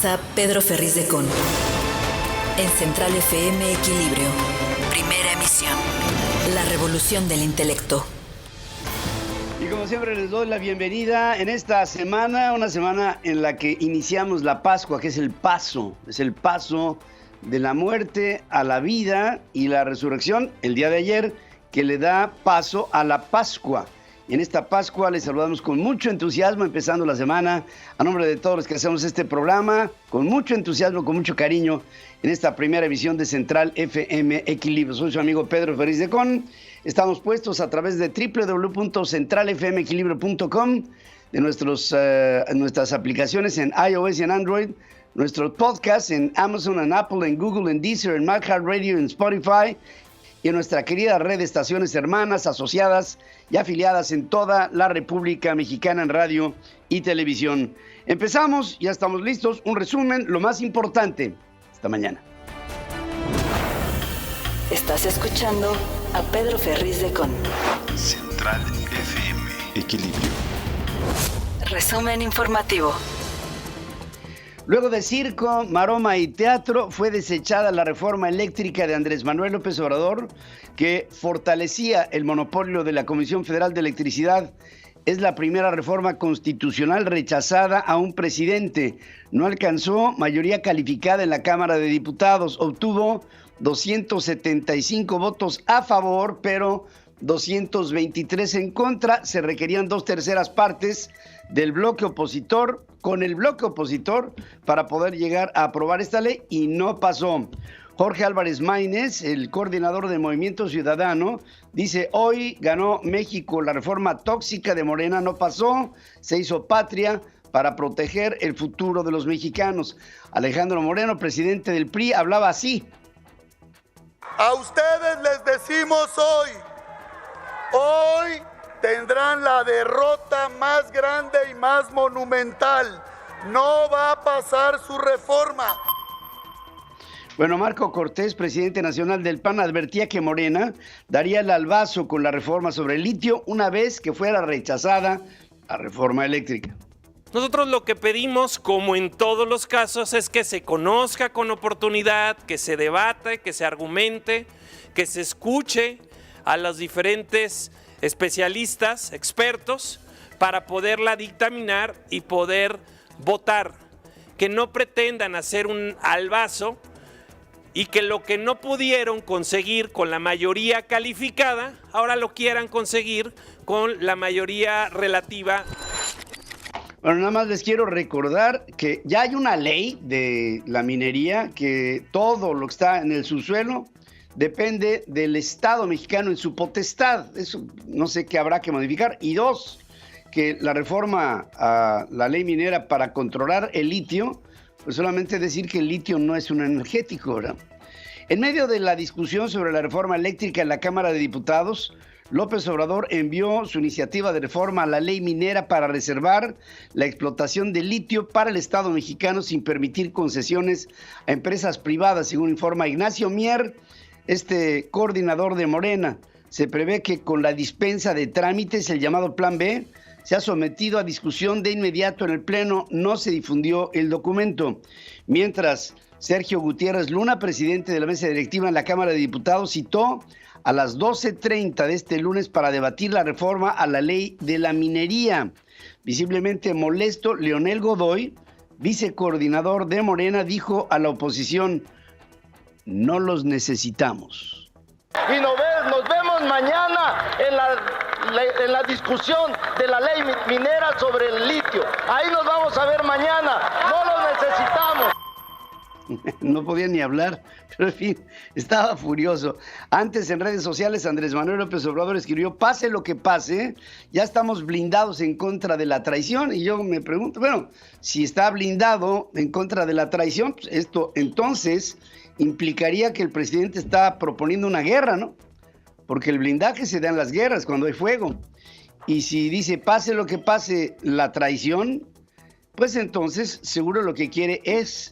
Comienza Pedro Ferriz de Con. En Central FM Equilibrio. Primera emisión. La revolución del intelecto. Y como siempre les doy la bienvenida en esta semana, una semana en la que iniciamos la Pascua, que es el paso de la muerte a la vida y la resurrección, el día de ayer, que le da paso a la Pascua. Y en esta Pascua les saludamos con mucho entusiasmo, empezando la semana, a nombre de todos los que hacemos este programa, con mucho entusiasmo, con mucho cariño, en esta primera emisión de Central FM Equilibrio. Soy su amigo Pedro Ferriz de Con. Estamos puestos a través de www.centralfmequilibrio.com, de nuestras aplicaciones en iOS y en Android, nuestros podcasts en Amazon, en Apple, en Google, en Deezer, en iHeartRadio, en Spotify, y en nuestra querida red de estaciones hermanas, asociadas y afiliadas en toda la República Mexicana en radio y televisión. Empezamos, ya estamos listos. Un resumen, lo más importante esta mañana. Estás escuchando a Pedro Ferriz de Con. Central FM Equilibrio. Resumen informativo. Luego de circo, maroma y teatro, fue desechada la reforma eléctrica de Andrés Manuel López Obrador, que fortalecía el monopolio de la Comisión Federal de Electricidad. Es la primera reforma constitucional rechazada a un presidente. No alcanzó mayoría calificada en la Cámara de Diputados. Obtuvo 275 votos a favor, pero 223 en contra. Se requerían 2/3 partes del bloque opositor, con el bloque opositor, para poder llegar a aprobar esta ley, y no pasó. Jorge Álvarez Maínez, el coordinador de Movimiento Ciudadano, dice: hoy ganó México, la reforma tóxica de Morena no pasó, se hizo patria para proteger el futuro de los mexicanos. Alejandro Moreno, presidente del PRI, hablaba así. A ustedes les decimos hoy tendrán la derrota más grande y más monumental. No va a pasar su reforma. Bueno, Marco Cortés, presidente nacional del PAN, advertía que Morena daría el albazo con la reforma sobre el litio una vez que fuera rechazada la reforma eléctrica. Nosotros lo que pedimos, como en todos los casos, es que se conozca con oportunidad, que se debate, que se argumente, que se escuche a los diferentes especialistas, expertos, para poderla dictaminar y poder votar. Que no pretendan hacer un albazo y que lo que no pudieron conseguir con la mayoría calificada, ahora lo quieran conseguir con la mayoría relativa. Bueno, nada más les quiero recordar que ya hay una ley de la minería, que todo lo que está en el subsuelo depende del Estado mexicano en su potestad. Eso no sé qué habrá que modificar. Y dos, que la reforma a la ley minera para controlar el litio, pues solamente decir que el litio no es un energético, ¿verdad? En medio de la discusión sobre la reforma eléctrica en la Cámara de Diputados, López Obrador envió su iniciativa de reforma a la ley minera para reservar la explotación de litio para el Estado mexicano sin permitir concesiones a empresas privadas, según informa Ignacio Mier, coordinador de Morena. Se prevé que con la dispensa de trámites, el llamado Plan B, se ha sometido a discusión de inmediato en el Pleno. No se difundió el documento. Mientras, Sergio Gutiérrez Luna, presidente de la mesa directiva en la Cámara de Diputados, citó a las 12:30 de este lunes para debatir la reforma a la ley de la minería. Visiblemente molesto, Leonel Godoy, vicecoordinador de Morena, dijo a la oposición: no los necesitamos. Y nos vemos mañana en la discusión de la ley minera sobre el litio. Ahí nos vamos a ver mañana. No los necesitamos. No podía ni hablar, pero en fin, estaba furioso. Antes, en redes sociales, Andrés Manuel López Obrador escribió: pase lo que pase, ya estamos blindados en contra de la traición. Y yo me pregunto, bueno, si está blindado en contra de la traición, pues esto entonces implicaría que el presidente está proponiendo una guerra, ¿no? Porque el blindaje se da en las guerras, cuando hay fuego. Y si dice pase lo que pase la traición, pues entonces seguro lo que quiere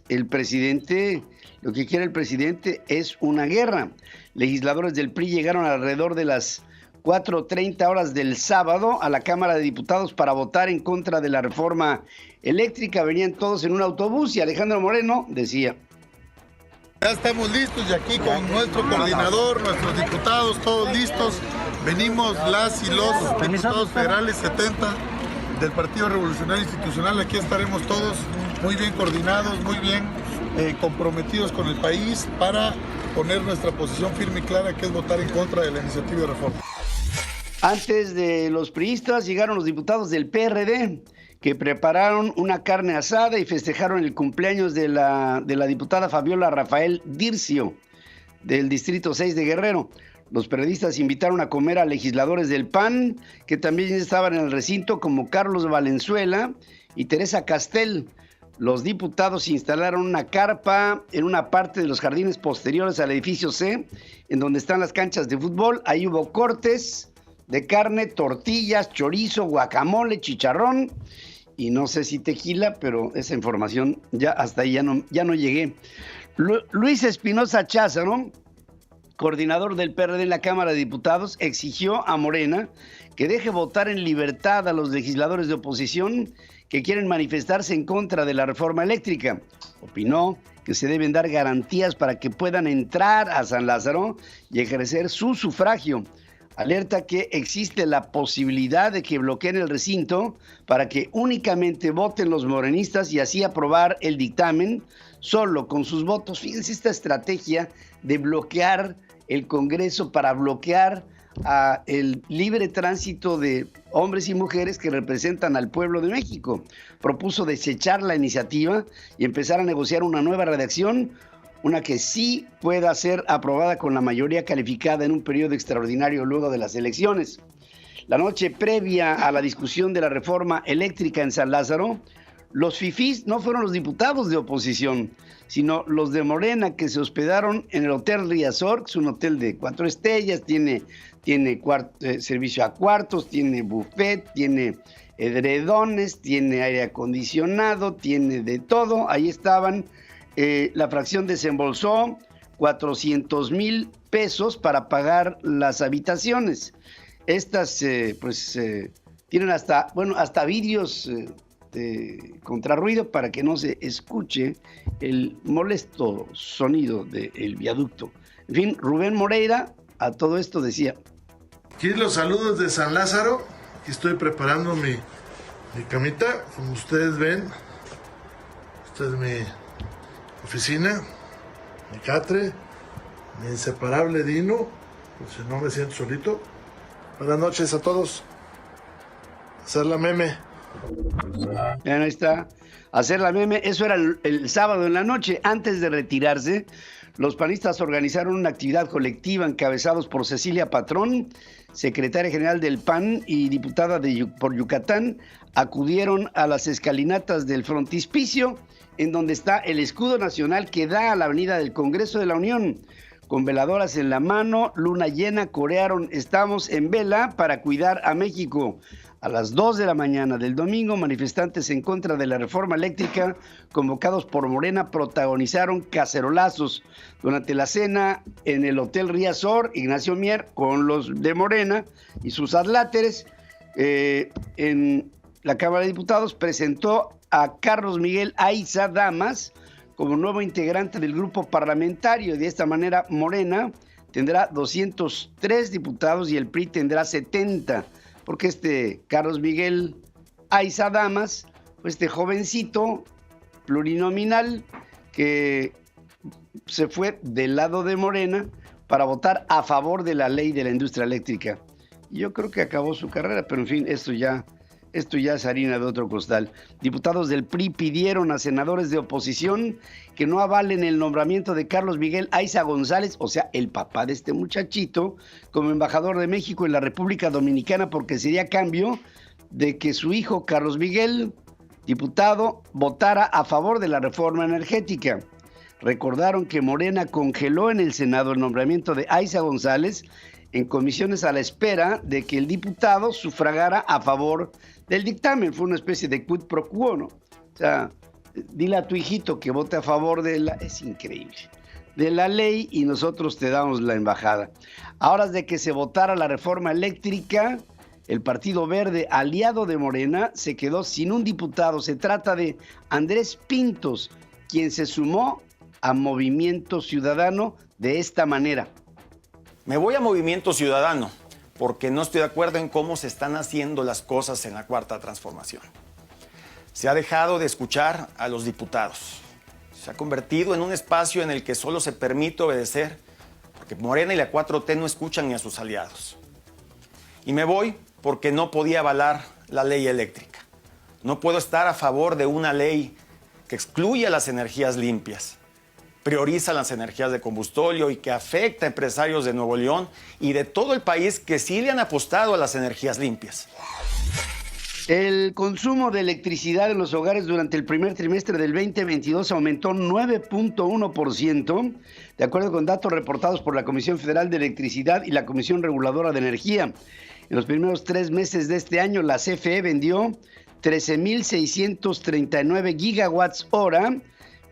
el presidente es una guerra. Legisladores del PRI llegaron alrededor de las 4:30 horas del sábado a la Cámara de Diputados para votar en contra de la reforma eléctrica. Venían todos en un autobús y Alejandro Moreno decía: ya estamos listos y aquí con nuestro coordinador, nuestros diputados, todos listos. Venimos las y los diputados federales 70 del Partido Revolucionario Institucional. Aquí estaremos todos muy bien coordinados, muy bien comprometidos con el país para poner nuestra posición firme y clara, que es votar en contra de la iniciativa de reforma. Antes de los priistas llegaron los diputados del PRD, que prepararon una carne asada y festejaron el cumpleaños de la diputada Fabiola Rafael Dircio, del Distrito 6 de Guerrero. Los periodistas invitaron a comer a legisladores del PAN, que también estaban en el recinto, como Carlos Valenzuela y Teresa Castel. Los diputados instalaron una carpa en una parte de los jardines posteriores al edificio C, en donde están las canchas de fútbol. Ahí hubo cortes de carne, tortillas, chorizo, guacamole, chicharrón y no sé si tequila, pero esa información ya hasta ahí ya no llegué. Luis Espinosa Cházaro, coordinador del PRD en la Cámara de Diputados, exigió a Morena que deje votar en libertad a los legisladores de oposición que quieren manifestarse en contra de la reforma eléctrica. Opinó que se deben dar garantías para que puedan entrar a San Lázaro y ejercer su sufragio. Alerta que existe la posibilidad de que bloqueen el recinto para que únicamente voten los morenistas y así aprobar el dictamen solo con sus votos. Fíjense esta estrategia de bloquear el Congreso para bloquear el libre tránsito de hombres y mujeres que representan al pueblo de México. Propuso desechar la iniciativa y empezar a negociar una nueva redacción, una que sí pueda ser aprobada con la mayoría calificada en un periodo extraordinario luego de las elecciones. La noche previa a la discusión de la reforma eléctrica en San Lázaro, los fifís no fueron los diputados de oposición, sino los de Morena, que se hospedaron en el Hotel Riazor, que es un hotel de 4 estrellas, tiene servicio a cuartos, tiene buffet, tiene edredones, tiene aire acondicionado, tiene de todo. Ahí estaban. La fracción desembolsó 400,000 pesos para pagar las habitaciones. Estas tienen hasta vidrios contra ruido para que no se escuche el molesto sonido del viaducto. En fin, Rubén Moreira a todo esto decía: aquí los saludos de San Lázaro. Aquí estoy preparando mi camita, como ustedes ven. Esta es mi oficina, mi catre, mi inseparable Dino, por si no me siento solito. Buenas noches a todos. Hacer la meme. Bien, ahí está. Hacer la meme. Eso era el sábado en la noche. Antes de retirarse, los panistas organizaron una actividad colectiva encabezados por Cecilia Patrón, secretaria general del PAN y diputada por Yucatán. Acudieron a las escalinatas del frontispicio, en donde está el escudo nacional que da a la avenida del Congreso de la Unión. Con veladoras en la mano, luna llena, corearon "Estamos en vela para cuidar a México". A las 2 de la mañana del domingo, manifestantes en contra de la reforma eléctrica, convocados por Morena, protagonizaron cacerolazos. Durante la cena en el Hotel Riazor, Ignacio Mier, con los de Morena y sus adláteres, en la Cámara de Diputados, presentó a Carlos Miguel Aiza Damas como nuevo integrante del grupo parlamentario. De esta manera, Morena tendrá 203 diputados y el PRI tendrá 70, porque Carlos Miguel Aiza Damas, este jovencito plurinominal que se fue del lado de Morena para votar a favor de la ley de la industria eléctrica. Yo creo que acabó su carrera, pero en fin, esto ya es harina de otro costal. Diputados del PRI pidieron a senadores de oposición que no avalen el nombramiento de Carlos Miguel Aiza González, o sea, el papá de este muchachito, como embajador de México en la República Dominicana, porque sería a cambio de que su hijo Carlos Miguel, diputado, votara a favor de la reforma energética. Recordaron que Morena congeló en el Senado el nombramiento de Aiza González en comisiones a la espera de que el diputado sufragara a favor del dictamen. Fue una especie de quid pro quo, ¿no? O sea, dile a tu hijito que vote a favor de la... Es increíble. de la ley y nosotros te damos la embajada. A horas de que se votara la reforma eléctrica, el Partido Verde, aliado de Morena, se quedó sin un diputado. Se trata de Andrés Pintos, quien se sumó a Movimiento Ciudadano de esta manera. Me voy a Movimiento Ciudadano porque no estoy de acuerdo en cómo se están haciendo las cosas en la Cuarta Transformación. Se ha dejado de escuchar a los diputados. Se ha convertido en un espacio en el que solo se permite obedecer porque Morena y la 4T no escuchan ni a sus aliados. Y me voy porque no podía avalar la ley eléctrica. No puedo estar a favor de una ley que excluye las energías limpias, prioriza las energías de combustible y que afecta a empresarios de Nuevo León y de todo el país que sí le han apostado a las energías limpias. El consumo de electricidad en los hogares durante el primer trimestre del 2022 aumentó 9.1%, de acuerdo con datos reportados por la Comisión Federal de Electricidad y la Comisión Reguladora de Energía. En los primeros 3 meses de este año, la CFE vendió 13.639 gigawatts hora,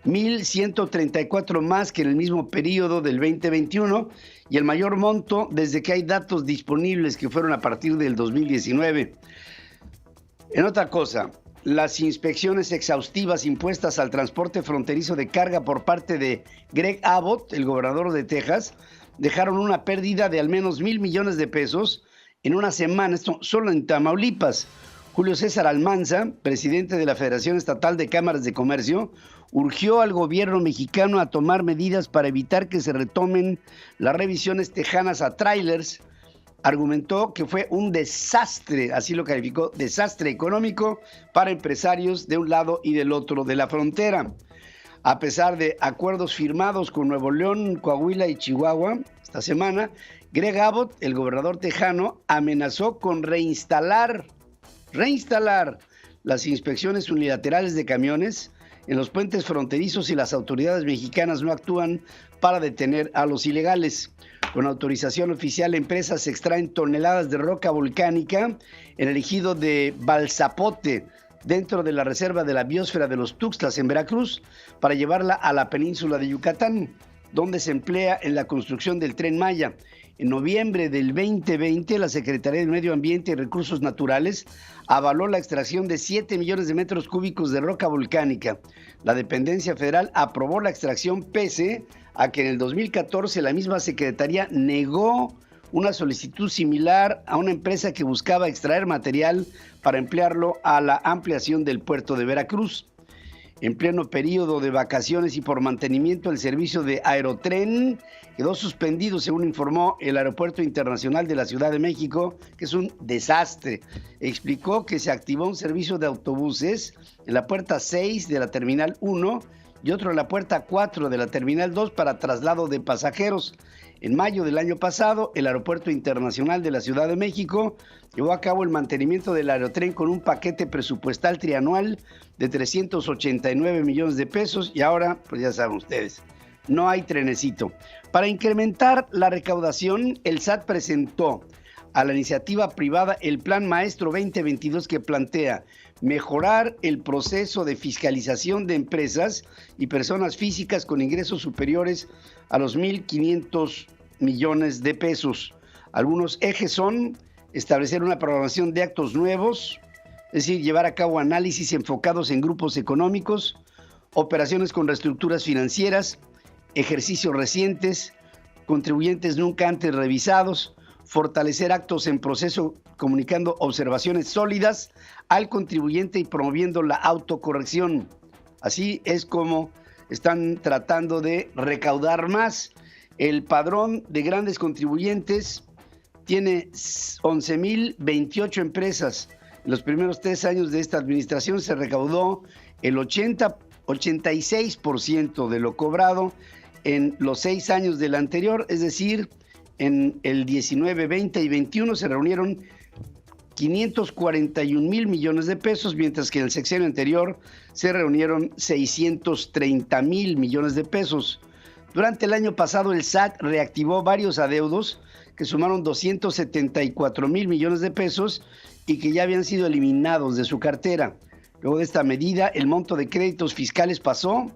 1.134 más que en el mismo periodo del 2021 y el mayor monto desde que hay datos disponibles que fueron a partir del 2019. En otra cosa, las inspecciones exhaustivas impuestas al transporte fronterizo de carga por parte de Greg Abbott, el gobernador de Texas, dejaron una pérdida de al menos $1,000 millones en una semana, esto solo en Tamaulipas. Julio César Almanza, presidente de la Federación Estatal de Cámaras de Comercio, urgió al gobierno mexicano a tomar medidas para evitar que se retomen las revisiones tejanas a tráilers. Argumentó que fue un desastre, así lo calificó, desastre económico para empresarios de un lado y del otro de la frontera. A pesar de acuerdos firmados con Nuevo León, Coahuila y Chihuahua esta semana, Greg Abbott, el gobernador tejano, amenazó con reinstalar las inspecciones unilaterales de camiones en los puentes fronterizos si las autoridades mexicanas no actúan para detener a los ilegales. Con autorización oficial, empresas extraen toneladas de roca volcánica en el ejido de Balzapote, dentro de la reserva de la biosfera de los Tuxtlas en Veracruz, para llevarla a la península de Yucatán, donde se emplea en la construcción del Tren Maya. En noviembre del 2020, la Secretaría de Medio Ambiente y Recursos Naturales avaló la extracción de 7 millones de metros cúbicos de roca volcánica. La dependencia federal aprobó la extracción pese a que en el 2014 la misma Secretaría negó una solicitud similar a una empresa que buscaba extraer material para emplearlo a la ampliación del puerto de Veracruz. En pleno periodo de vacaciones y por mantenimiento, el servicio de Aerotren quedó suspendido, según informó el Aeropuerto Internacional de la Ciudad de México, que es un desastre. Explicó que se activó un servicio de autobuses en la puerta 6 de la Terminal 1 y otro en la puerta 4 de la Terminal 2 para traslado de pasajeros. En mayo del año pasado, el Aeropuerto Internacional de la Ciudad de México llevó a cabo el mantenimiento del Aerotren con un paquete presupuestal trianual de 389 millones de pesos y ahora, pues ya saben ustedes, no hay trenecito. Para incrementar la recaudación, el SAT presentó a la iniciativa privada el Plan Maestro 2022 que plantea mejorar el proceso de fiscalización de empresas y personas físicas con ingresos superiores a los 1.500 millones de pesos. Algunos ejes son establecer una programación de actos nuevos, es decir, llevar a cabo análisis enfocados en grupos económicos, operaciones con reestructuras financieras, ejercicios recientes, contribuyentes nunca antes revisados, fortalecer actos en proceso comunicando observaciones sólidas al contribuyente y promoviendo la autocorrección. Así es como están tratando de recaudar más. El padrón de grandes contribuyentes tiene 11.028 empresas. En los primeros 3 años de esta administración se recaudó el 86% de lo cobrado en los 6 años del anterior, es decir, en el 19, 20 y 21 se reunieron 541,000 millones de pesos, mientras que en el sexenio anterior se reunieron 630,000 millones de pesos. Durante el año pasado, el SAT reactivó varios adeudos que sumaron 274,000 millones de pesos y que ya habían sido eliminados de su cartera. Luego de esta medida, el monto de créditos fiscales pasó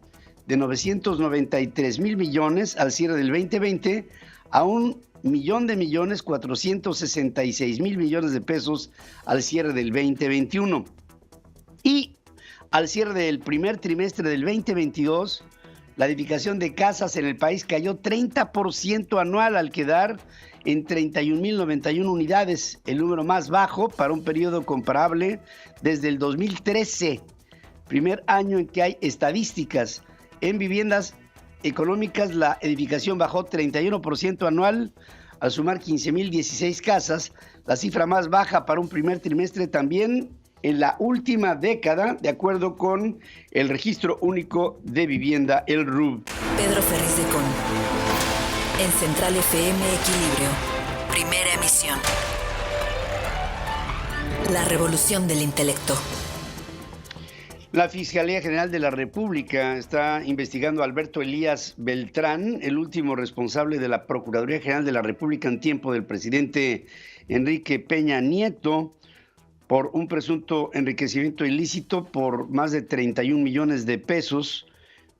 de 993,000 millones al cierre del 2020 a 1,466,000 millones de pesos al cierre del 2021. Y al cierre del primer trimestre del 2022, la edificación de casas en el país cayó 30% anual al quedar en 31,091 unidades, el número más bajo para un periodo comparable desde el 2013, primer año en que hay estadísticas. En viviendas económicas, la edificación bajó 31% anual al sumar 15,016 casas, la cifra más baja para un primer trimestre también en la última década, de acuerdo con el Registro Único de Vivienda, el RUV. Pedro Ferriz de Con. En Central FM Equilibrio. Primera emisión. La revolución del intelecto. La Fiscalía General de la República está investigando a Alberto Elías Beltrán, el último responsable de la Procuraduría General de la República en tiempo del presidente Enrique Peña Nieto, por un presunto enriquecimiento ilícito por más de 31 millones de pesos.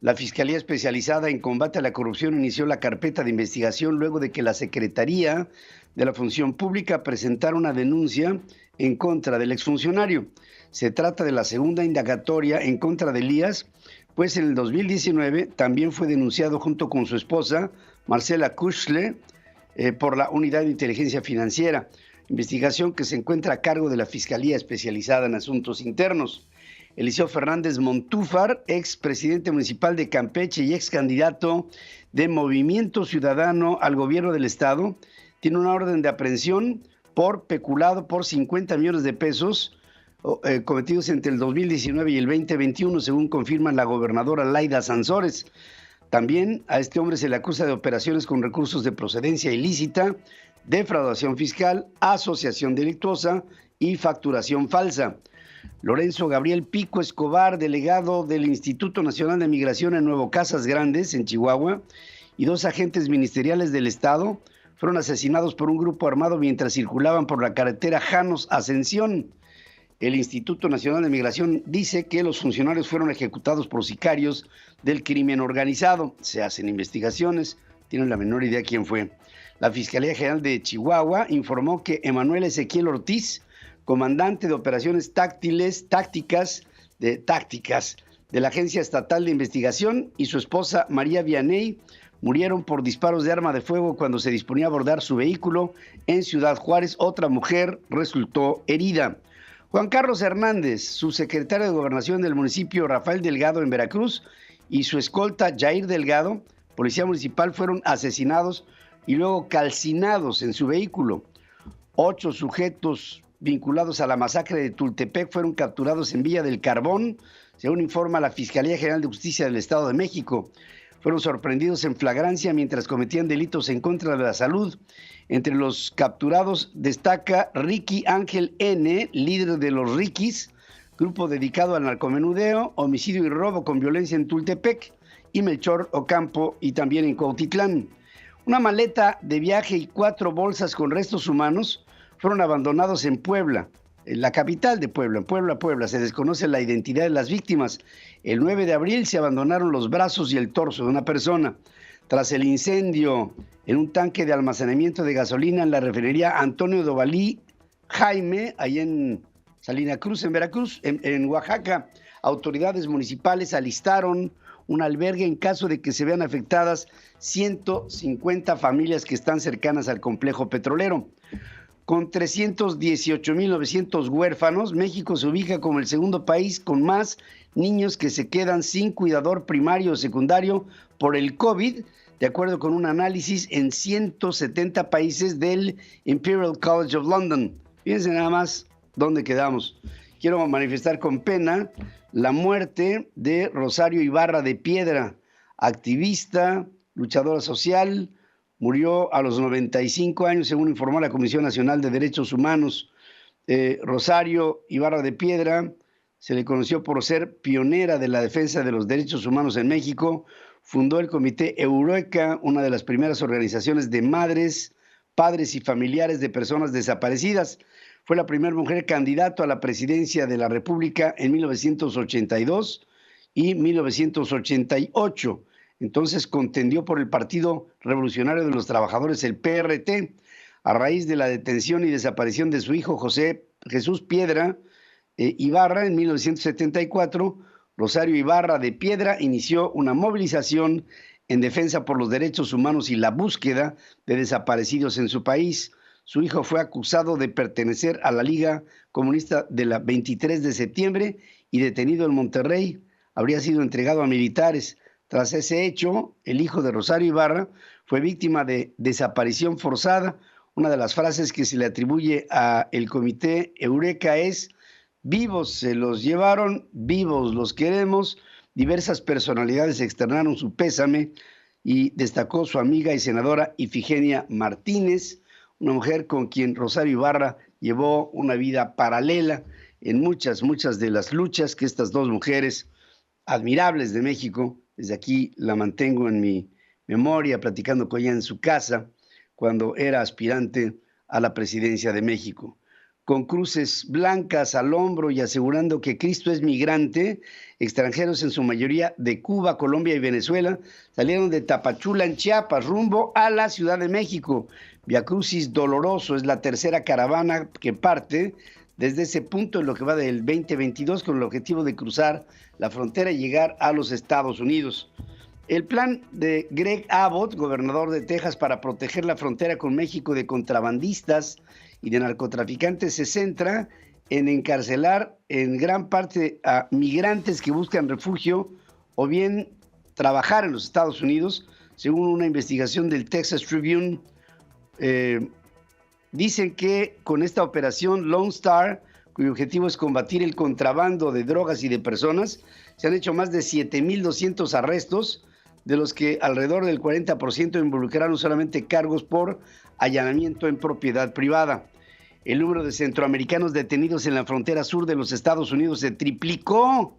La Fiscalía Especializada en Combate a la Corrupción inició la carpeta de investigación luego de que la Secretaría de la Función Pública presentara una denuncia en contra del exfuncionario. Se trata de la segunda indagatoria en contra de Elías, pues en el 2019 también fue denunciado junto con su esposa, Marcela Kuschle, por la Unidad de Inteligencia Financiera, investigación que se encuentra a cargo de la Fiscalía Especializada en Asuntos Internos. Eliseo Fernández Montúfar, ex presidente municipal de Campeche y ex candidato de Movimiento Ciudadano al gobierno del estado, tiene una orden de aprehensión por peculado por 50 millones de pesos cometidos entre el 2019 y el 2021, según confirma la gobernadora Laida Sansores. También a este hombre se le acusa de operaciones con recursos de procedencia ilícita, defraudación fiscal, asociación delictuosa y facturación falsa. Lorenzo Gabriel Pico Escobar, delegado del Instituto Nacional de Migración en Nuevo Casas Grandes, en Chihuahua, y 2 agentes ministeriales del Estado fueron asesinados por un grupo armado mientras circulaban por la carretera Janos-Ascensión. El Instituto Nacional de Migración dice que los funcionarios fueron ejecutados por sicarios del crimen organizado. Se hacen investigaciones, tienen la menor idea quién fue. La Fiscalía General de Chihuahua informó que Emanuel Ezequiel Ortiz, comandante de operaciones tácticas de la Agencia Estatal de Investigación, y su esposa María Vianey murieron por disparos de arma de fuego cuando se disponía a abordar su vehículo en Ciudad Juárez. Otra mujer resultó herida. Juan Carlos Hernández, subsecretario de Gobernación del municipio Rafael Delgado en Veracruz, y su escolta Jair Delgado, policía municipal, fueron asesinados y luego calcinados en su vehículo. 8 sujetos vinculados a la masacre de Tultepec fueron capturados en Villa del Carbón, según informa la Fiscalía General de Justicia del Estado de México. Fueron sorprendidos en flagrancia mientras cometían delitos en contra de la salud. Entre los capturados destaca Ricky Ángel N., líder de los Riquis, grupo dedicado al narcomenudeo, homicidio y robo con violencia en Tultepec, y Melchor Ocampo y también en Cuautitlán. Una maleta de viaje y 4 bolsas con restos humanos fueron abandonados en Puebla, en la capital de Puebla, en Puebla. Se desconoce la identidad de las víctimas. El 9 de abril se abandonaron los brazos y el torso de una persona. Tras el incendio en un tanque de almacenamiento de gasolina en la refinería Antonio Dovalí Jaime, ahí en Salina Cruz, en Veracruz, en Oaxaca, autoridades municipales alistaron un albergue en caso de que se vean afectadas 150 familias que están cercanas al complejo petrolero. Con 318,900 huérfanos, México se ubica como el segundo país con más niños que se quedan sin cuidador primario o secundario por el COVID, de acuerdo con un análisis en 170 países del Imperial College of London. Fíjense nada más dónde quedamos. Quiero manifestar con pena la muerte de Rosario Ibarra de Piedra, activista, luchadora social. Murió a los 95 años, según informó la Comisión Nacional de Derechos Humanos. Rosario Ibarra de Piedra se le conoció por ser pionera de la defensa de los derechos humanos en México. Fundó el Comité Eureka, una de las primeras organizaciones de madres, padres y familiares de personas desaparecidas. Fue la primera mujer candidata a la presidencia de la República en 1982 y 1988. Entonces contendió por el Partido Revolucionario de los Trabajadores, el PRT, a raíz de la detención y desaparición de su hijo Jesús Piedra Ibarra en 1974. Rosario Ibarra de Piedra inició una movilización en defensa por los derechos humanos y la búsqueda de desaparecidos en su país. Su hijo fue acusado de pertenecer a la Liga Comunista de la 23 de septiembre y detenido en Monterrey. Habría sido entregado a militares. Tras ese hecho, el hijo de Rosario Ibarra fue víctima de desaparición forzada. Una de las frases que se le atribuye al comité Eureka es: vivos se los llevaron, vivos los queremos. Diversas personalidades externaron su pésame y destacó su amiga y senadora Ifigenia Martínez, una mujer con quien Rosario Ibarra llevó una vida paralela en muchas de las luchas que estas dos mujeres admirables de México, desde aquí la mantengo en mi memoria, platicando con ella en su casa cuando era aspirante a la presidencia de México. Con cruces blancas al hombro y asegurando que Cristo es migrante, extranjeros en su mayoría de Cuba, Colombia y Venezuela, salieron de Tapachula en Chiapas rumbo a la Ciudad de México. Viacrucis Doloroso es la tercera caravana que parte desde ese punto en lo que va del 2022 con el objetivo de cruzar la frontera y llegar a los Estados Unidos. El plan de Greg Abbott, gobernador de Texas, para proteger la frontera con México de contrabandistas y de narcotraficantes se centra en encarcelar en gran parte a migrantes que buscan refugio o bien trabajar en los Estados Unidos, según una investigación del Texas Tribune. Dicen que con esta operación Lone Star, cuyo objetivo es combatir el contrabando de drogas y de personas, se han hecho más de 7,200 arrestos, de los que alrededor del 40% involucraron solamente cargos por allanamiento en propiedad privada. El número de centroamericanos detenidos en la frontera sur de los Estados Unidos se triplicó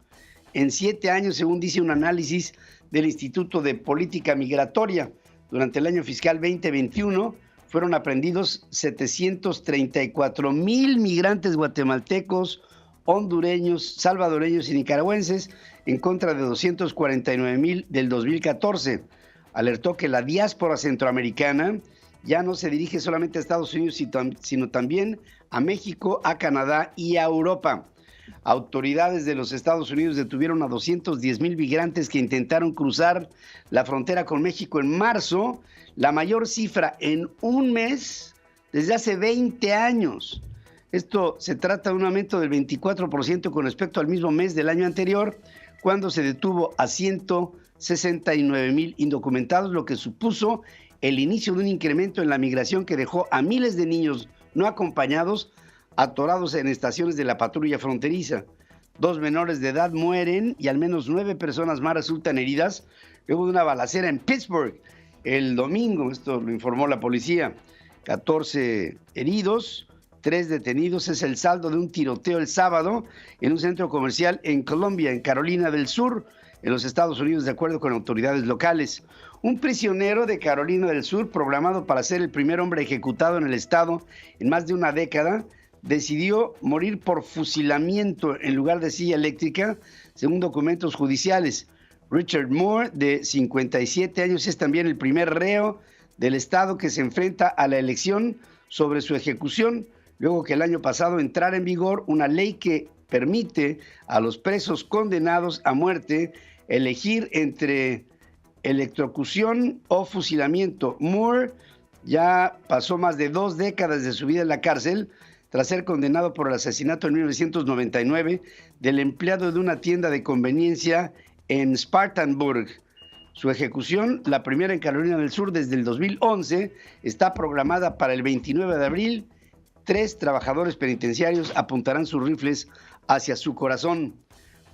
en 7 años, según dice un análisis del Instituto de Política Migratoria. Durante el año fiscal 2021 fueron aprehendidos 734,000 migrantes guatemaltecos, hondureños, salvadoreños y nicaragüenses en contra de 249,000 del 2014. Alertó que la diáspora centroamericana ya no se dirige solamente a Estados Unidos, sino también a México, a Canadá y a Europa. Autoridades de los Estados Unidos detuvieron a 210,000 migrantes que intentaron cruzar la frontera con México en marzo, la mayor cifra en un mes desde hace 20 años. Esto se trata de un aumento del 24% con respecto al mismo mes del año anterior, cuando se detuvo a 169,000 indocumentados, lo que supuso el inicio de un incremento en la migración que dejó a miles de niños no acompañados atorados en estaciones de la patrulla fronteriza. 2 menores de edad mueren y al menos 9 personas más resultan heridas luego de una balacera en Pittsburgh el domingo. Esto lo informó la policía. 14 heridos, 3 detenidos. Es el saldo de un tiroteo el sábado en un centro comercial en Columbia, en Carolina del Sur, en los Estados Unidos, de acuerdo con autoridades locales. Un prisionero de Carolina del Sur, programado para ser el primer hombre ejecutado en el estado en más de una década, decidió morir por fusilamiento en lugar de silla eléctrica, según documentos judiciales. Richard Moore, de 57 años, es también el primer reo del estado que se enfrenta a la elección sobre su ejecución, luego que el año pasado entrara en vigor una ley que permite a los presos condenados a muerte elegir entre electrocución o fusilamiento. Moore ya pasó más de 2 décadas de su vida en la cárcel tras ser condenado por el asesinato en 1999 del empleado de una tienda de conveniencia en Spartanburg. Su ejecución, la primera en Carolina del Sur desde el 2011, está programada para el 29 de abril. 3 trabajadores penitenciarios apuntarán sus rifles hacia su corazón.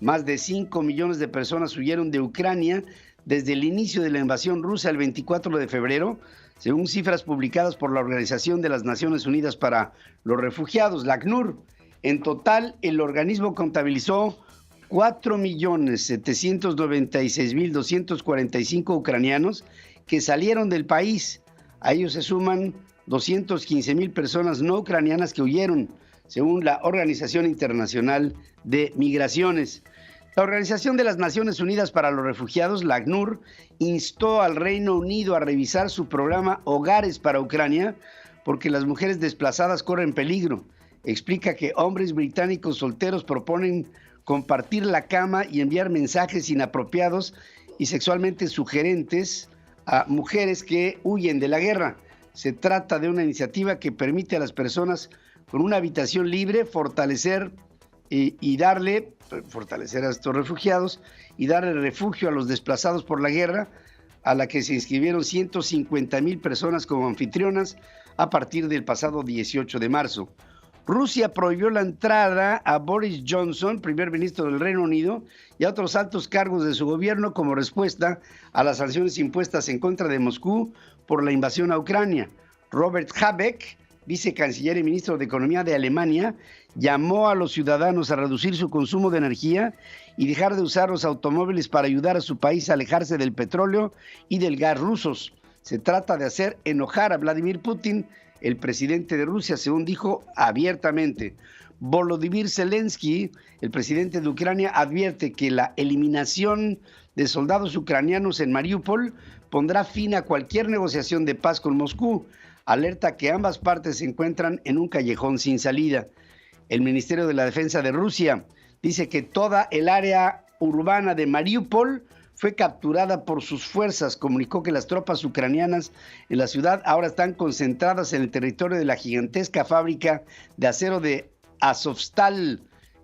Más de 5 millones de personas huyeron de Ucrania desde el inicio de la invasión rusa el 24 de febrero, según cifras publicadas por la Organización de las Naciones Unidas para los Refugiados, la ACNUR. En total, el organismo contabilizó 4,796,245 ucranianos que salieron del país. A ellos se suman 215,000 personas no ucranianas que huyeron, según la Organización Internacional de Migraciones. La Organización de las Naciones Unidas para los Refugiados, la ACNUR, instó al Reino Unido a revisar su programa Hogares para Ucrania porque las mujeres desplazadas corren peligro. Explica que hombres británicos solteros proponen compartir la cama y enviar mensajes inapropiados y sexualmente sugerentes a mujeres que huyen de la guerra. Se trata de una iniciativa que permite a las personas con una habitación libre fortalecer a estos refugiados y darle refugio a los desplazados por la guerra, a la que se inscribieron 150,000 personas como anfitrionas a partir del pasado 18 de marzo. Rusia prohibió la entrada a Boris Johnson, primer ministro del Reino Unido, y a otros altos cargos de su gobierno como respuesta a las sanciones impuestas en contra de Moscú por la invasión a Ucrania. Robert Habeck, vicecanciller y ministro de Economía de Alemania, llamó a los ciudadanos a reducir su consumo de energía y dejar de usar los automóviles para ayudar a su país a alejarse del petróleo y del gas rusos. Se trata de hacer enojar a Vladimir Putin, el presidente de Rusia, según dijo abiertamente. Volodymyr Zelensky, el presidente de Ucrania, advierte que la eliminación de soldados ucranianos en Mariupol pondrá fin a cualquier negociación de paz con Moscú. Alerta que ambas partes se encuentran en un callejón sin salida. El Ministerio de la Defensa de Rusia dice que toda el área urbana de Mariupol fue capturada por sus fuerzas. Comunicó que las tropas ucranianas en la ciudad ahora están concentradas en el territorio de la gigantesca fábrica de acero de Azovstal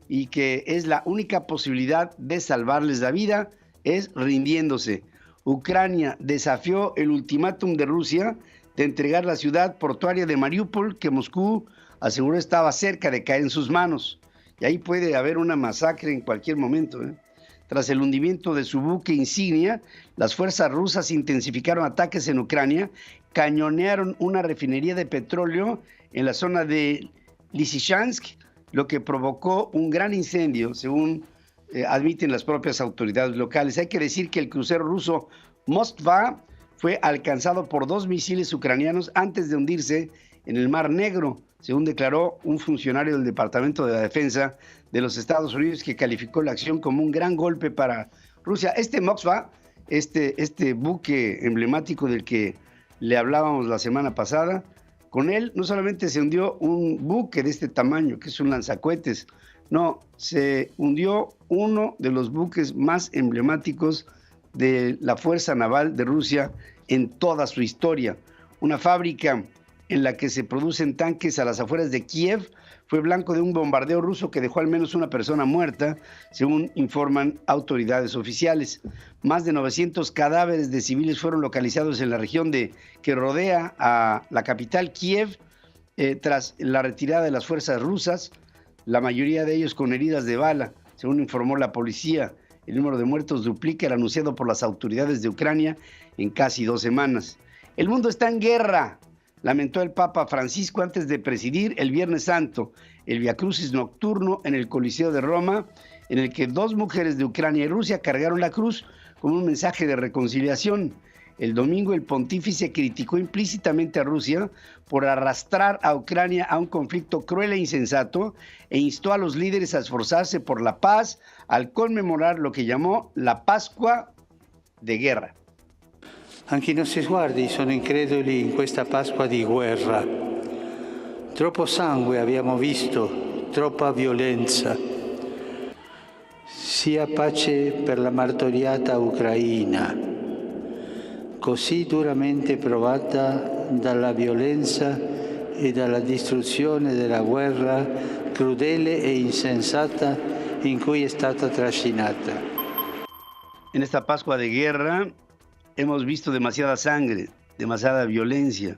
y que es la única posibilidad de salvarles la vida es rindiéndose. Ucrania desafió el ultimátum de Rusia de entregar la ciudad portuaria de Mariupol, que Moscú aseguró estaba cerca de caer en sus manos. Y ahí puede haber una masacre en cualquier momento. Tras el hundimiento de su buque insignia, las fuerzas rusas intensificaron ataques en Ucrania, cañonearon una refinería de petróleo en la zona de Lysychansk, lo que provocó un gran incendio, según admiten las propias autoridades locales. Hay que decir que el crucero ruso Moskva fue alcanzado por 2 misiles ucranianos antes de hundirse en el Mar Negro, según declaró un funcionario del Departamento de la Defensa de los Estados Unidos, que calificó la acción como un gran golpe para Rusia. Este Moskva, este buque emblemático del que le hablábamos la semana pasada, con él no solamente se hundió un buque de este tamaño, que es un lanzacohetes, no, se hundió uno de los buques más emblemáticos de la Fuerza Naval de Rusia en toda su historia. Una fábrica en la que se producen tanques a las afueras de Kiev fue blanco de un bombardeo ruso que dejó al menos una persona muerta, según informan autoridades oficiales. Más de 900 cadáveres de civiles fueron localizados en la región que rodea a la capital Kiev tras la retirada de las fuerzas rusas, la mayoría de ellos con heridas de bala, según informó la policía. El número de muertos duplica el anunciado por las autoridades de Ucrania en casi 2 semanas. El mundo está en guerra, lamentó el Papa Francisco antes de presidir el Viernes Santo, el viacrucis nocturno en el Coliseo de Roma, en el que 2 mujeres de Ucrania y Rusia cargaron la cruz como un mensaje de reconciliación. El domingo el pontífice criticó implícitamente a Rusia por arrastrar a Ucrania a un conflicto cruel e insensato e instó a los líderes a esforzarse por la paz al conmemorar lo que llamó la Pascua de guerra. Anche i nostri sguardi sono increduli in questa Pasqua di guerra. Troppo sangue abbiamo visto, troppa violenza. Sia pace per la martoriata Ucraina, così duramente provata dalla violenza e dalla distruzione della guerra crudele e insensata in cui è stata trascinata. En esta Pascua de guerra hemos visto demasiada sangre, demasiada violencia.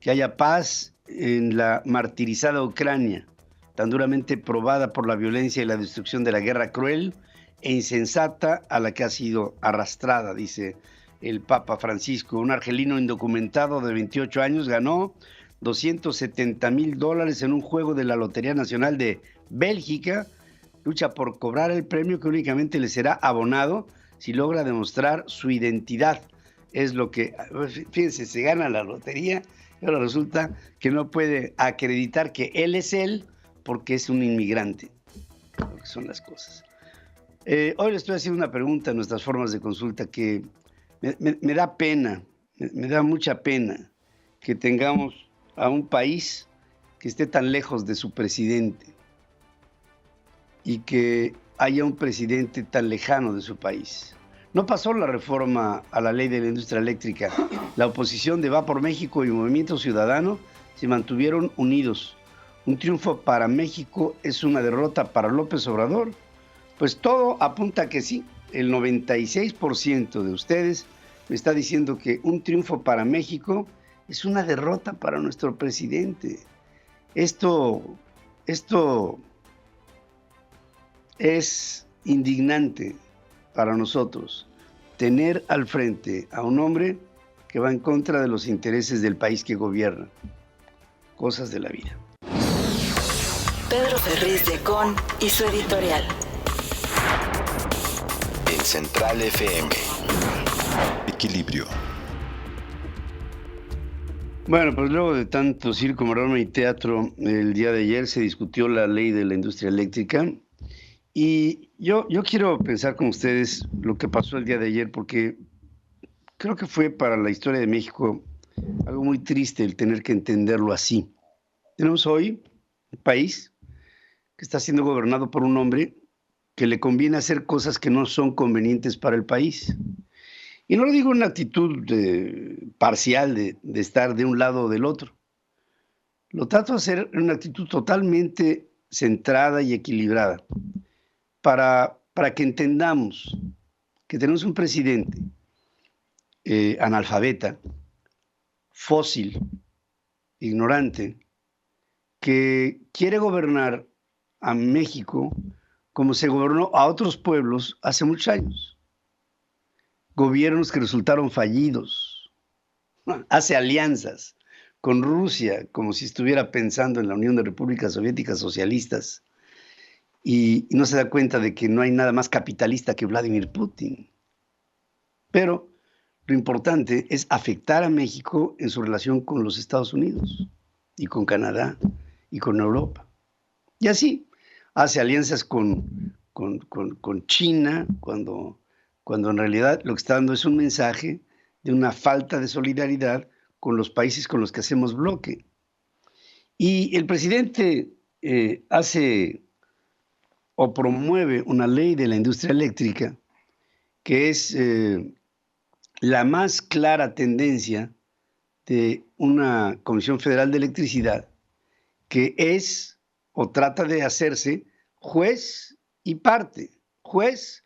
Que haya paz en la martirizada Ucrania, tan duramente probada por la violencia y la destrucción de la guerra cruel e insensata a la que ha sido arrastrada, dice el Papa Francisco. Un argelino indocumentado de 28 años ganó $270,000 en un juego de la Lotería Nacional de Bélgica. Lucha por cobrar el premio que únicamente le será abonado si logra demostrar su identidad. Es lo que, fíjense, se gana la lotería y ahora resulta que no puede acreditar que él es él porque es un inmigrante. Lo que son las cosas. Hoy le estoy haciendo una pregunta en nuestras formas de consulta que me da pena, me da mucha pena que tengamos a un país que esté tan lejos de su presidente y que haya un presidente tan lejano de su país. No pasó la reforma a la ley de la industria eléctrica. La oposición de Va por México y Movimiento Ciudadano se mantuvieron unidos. Un triunfo para México es una derrota para López Obrador. Pues todo apunta a que sí. El 96% de ustedes me está diciendo que un triunfo para México es una derrota para nuestro presidente. Esto es indignante para nosotros, tener al frente a un hombre que va en contra de los intereses del país que gobierna. Cosas de la vida. Pedro Ferriz de Con y su editorial. En Central FM. Equilibrio. Bueno, pues luego de tanto circo, maroma y teatro, el día de ayer se discutió la ley de la industria eléctrica. Y yo quiero pensar con ustedes lo que pasó el día de ayer, porque creo que fue para la historia de México algo muy triste el tener que entenderlo así. Tenemos hoy un país que está siendo gobernado por un hombre que le conviene hacer cosas que no son convenientes para el país. Y no lo digo en una actitud parcial de estar de un lado o del otro. Lo trato de hacer en una actitud totalmente centrada y equilibrada. Para que entendamos que tenemos un presidente analfabeta, fósil, ignorante, que quiere gobernar a México como se gobernó a otros pueblos hace muchos años. Gobiernos que resultaron fallidos. Hace alianzas con Rusia como si estuviera pensando en la Unión de Repúblicas Soviéticas Socialistas. Y no se da cuenta de que no hay nada más capitalista que Vladimir Putin. Pero lo importante es afectar a México en su relación con los Estados Unidos y con Canadá y con Europa. Y así hace alianzas con China cuando en realidad lo que está dando es un mensaje de una falta de solidaridad con los países con los que hacemos bloque. Y el presidente hace o promueve una ley de la industria eléctrica que es la más clara tendencia de una Comisión Federal de Electricidad que es o trata de hacerse juez y parte. Juez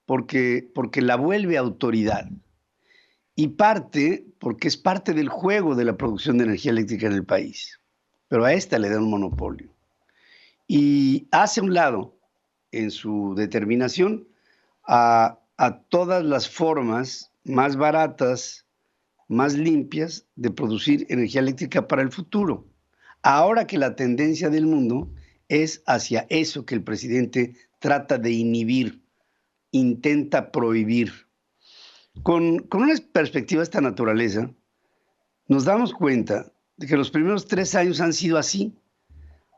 porque la vuelve autoridad y parte porque es parte del juego de la producción de energía eléctrica en el país. Pero a esta le da un monopolio. Y hace a un lado en su determinación a todas las formas más baratas, más limpias de producir energía eléctrica para el futuro. Ahora que la tendencia del mundo es hacia eso que el presidente trata de inhibir, intenta prohibir. Con una perspectiva de esta naturaleza, nos damos cuenta de que los primeros 3 años han sido así.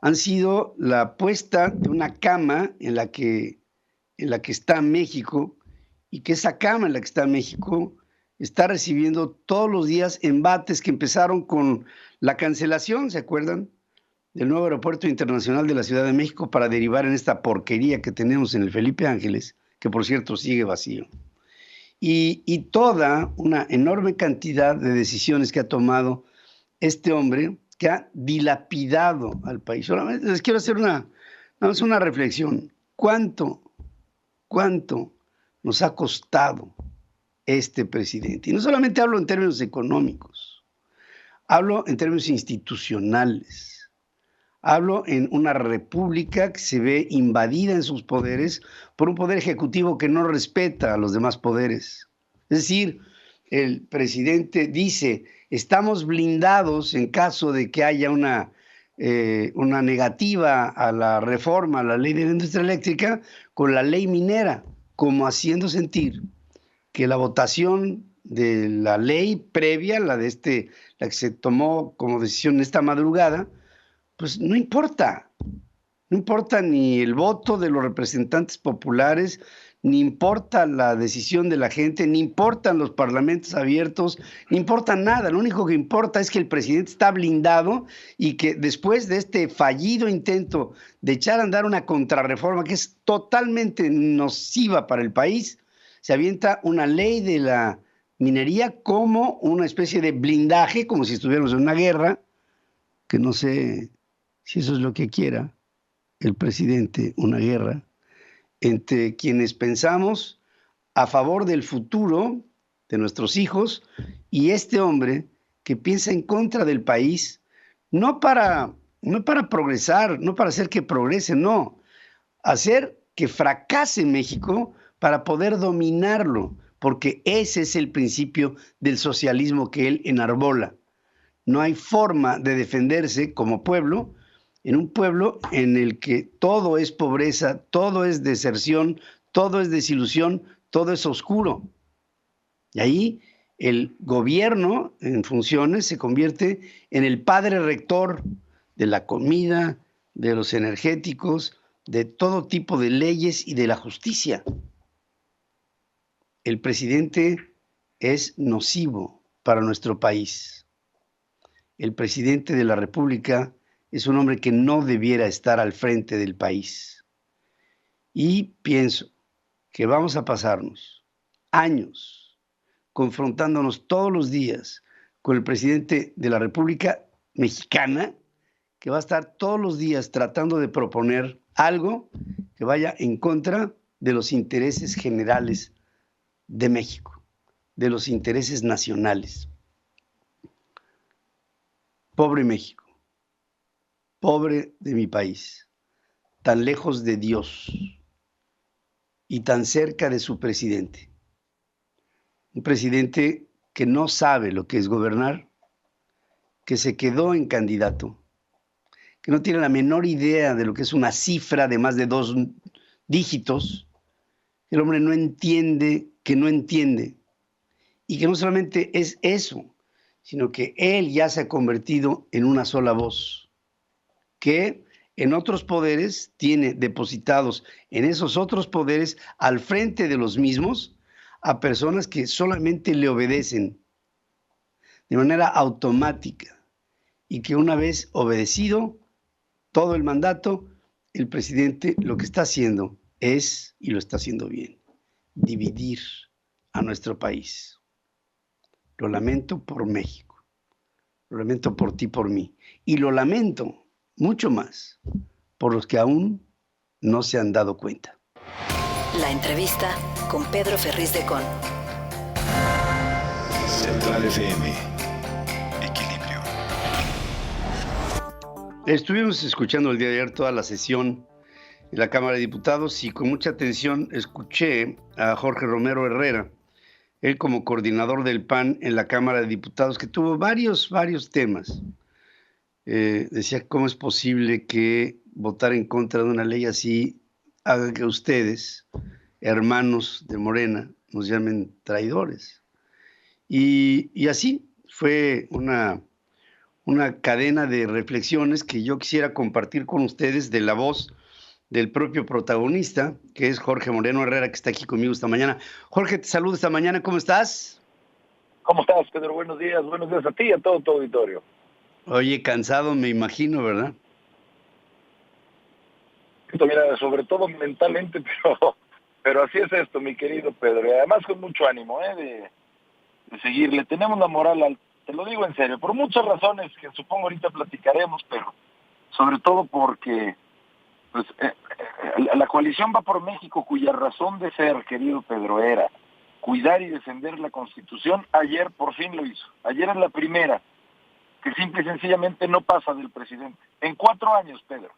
Han sido la puesta de una cama en la que está México y que esa cama en la que está México está recibiendo todos los días embates que empezaron con la cancelación, ¿se acuerdan? Del nuevo aeropuerto internacional de la Ciudad de México para derivar en esta porquería que tenemos en el Felipe Ángeles, que por cierto sigue vacío. Y toda una enorme cantidad de decisiones que ha tomado este hombre que ha dilapidado al país. Solamente les quiero hacer una reflexión. ¿Cuánto nos ha costado este presidente? Y no solamente hablo en términos económicos, hablo en términos institucionales. Hablo en una república que se ve invadida en sus poderes por un poder ejecutivo que no respeta a los demás poderes. Es decir, el presidente dice: estamos blindados en caso de que haya una negativa a la reforma, a la ley de la industria eléctrica, con la ley minera, como haciendo sentir que la votación de la ley previa, la que se tomó como decisión esta madrugada, pues no importa. No importa ni el voto de los representantes populares, ni importa la decisión de la gente, ni importan los parlamentos abiertos, ni importa nada. Lo único que importa es que el presidente está blindado y que después de este fallido intento de echar a andar una contrarreforma que es totalmente nociva para el país, se avienta una ley de la minería como una especie de blindaje, como si estuviéramos en una guerra, que no sé si eso es lo que quiera el presidente, una guerra entre quienes pensamos a favor del futuro de nuestros hijos y este hombre que piensa en contra del país, no para progresar, no para hacer que progrese, no, hacer que fracase México para poder dominarlo, porque ese es el principio del socialismo que él enarbola. No hay forma de defenderse como pueblo en un pueblo en el que todo es pobreza, todo es deserción, todo es desilusión, todo es oscuro. Y ahí el gobierno en funciones se convierte en el padre rector de la comida, de los energéticos, de todo tipo de leyes y de la justicia. El presidente es nocivo para nuestro país. El presidente de la República es un hombre que no debiera estar al frente del país. Y pienso que vamos a pasarnos años confrontándonos todos los días con el presidente de la República Mexicana, que va a estar todos los días tratando de proponer algo que vaya en contra de los intereses generales de México, de los intereses nacionales. Pobre México. Pobre de mi país, tan lejos de Dios y tan cerca de su presidente. Un presidente que no sabe lo que es gobernar, que se quedó en candidato, que no tiene la menor idea de lo que es una cifra de más de 2 dígitos. El hombre no entiende que no entiende. Y que no solamente es eso, sino que él ya se ha convertido en una sola voz, que en otros poderes tiene depositados en esos otros poderes al frente de los mismos a personas que solamente le obedecen de manera automática y que una vez obedecido todo el mandato, el presidente lo que está haciendo es, y lo está haciendo bien, dividir a nuestro país. Lo lamento por México, lo lamento por ti, por mí, y lo lamento mucho más por los que aún no se han dado cuenta. La entrevista con Pedro Ferriz de Con. Central FM. Equilibrio. Estuvimos escuchando el día de ayer toda la sesión en la Cámara de Diputados y con mucha atención escuché a Jorge Romero Herrera, él como coordinador del PAN en la Cámara de Diputados, que tuvo varios temas. Decía, ¿cómo es posible que votar en contra de una ley así haga que ustedes, hermanos de Morena, nos llamen traidores? Y así fue una cadena de reflexiones que yo quisiera compartir con ustedes de la voz del propio protagonista, que es Jorge Moreno Herrera, que está aquí conmigo esta mañana. Jorge, te saludo esta mañana, ¿cómo estás? ¿Cómo estás, Pedro? Buenos días a ti y a todo tu auditorio. Oye, cansado me imagino, ¿verdad? Mira, sobre todo mentalmente, pero así es esto, mi querido Pedro, y además con mucho ánimo de seguirle. Tenemos la moral, te lo digo en serio, por muchas razones que supongo ahorita platicaremos, pero sobre todo porque pues, la coalición Va por México, cuya razón de ser, querido Pedro, era cuidar y defender la Constitución, ayer por fin lo hizo. Ayer es la primera que simple y sencillamente no pasa del presidente. En 4 años, Pedro.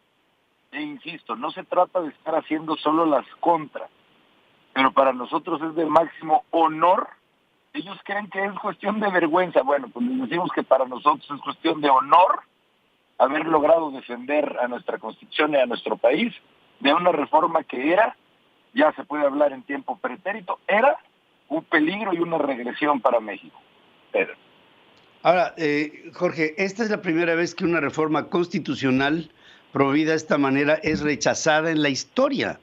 E insisto, no se trata de estar haciendo solo las contras, pero para nosotros es de máximo honor. Ellos creen que es cuestión de vergüenza. Bueno, pues les decimos que para nosotros es cuestión de honor haber logrado defender a nuestra Constitución y a nuestro país de una reforma que era, ya se puede hablar en tiempo pretérito, era un peligro y una regresión para México. Pedro. Ahora, Jorge, esta es la primera vez que una reforma constitucional promovida de esta manera es rechazada en la historia.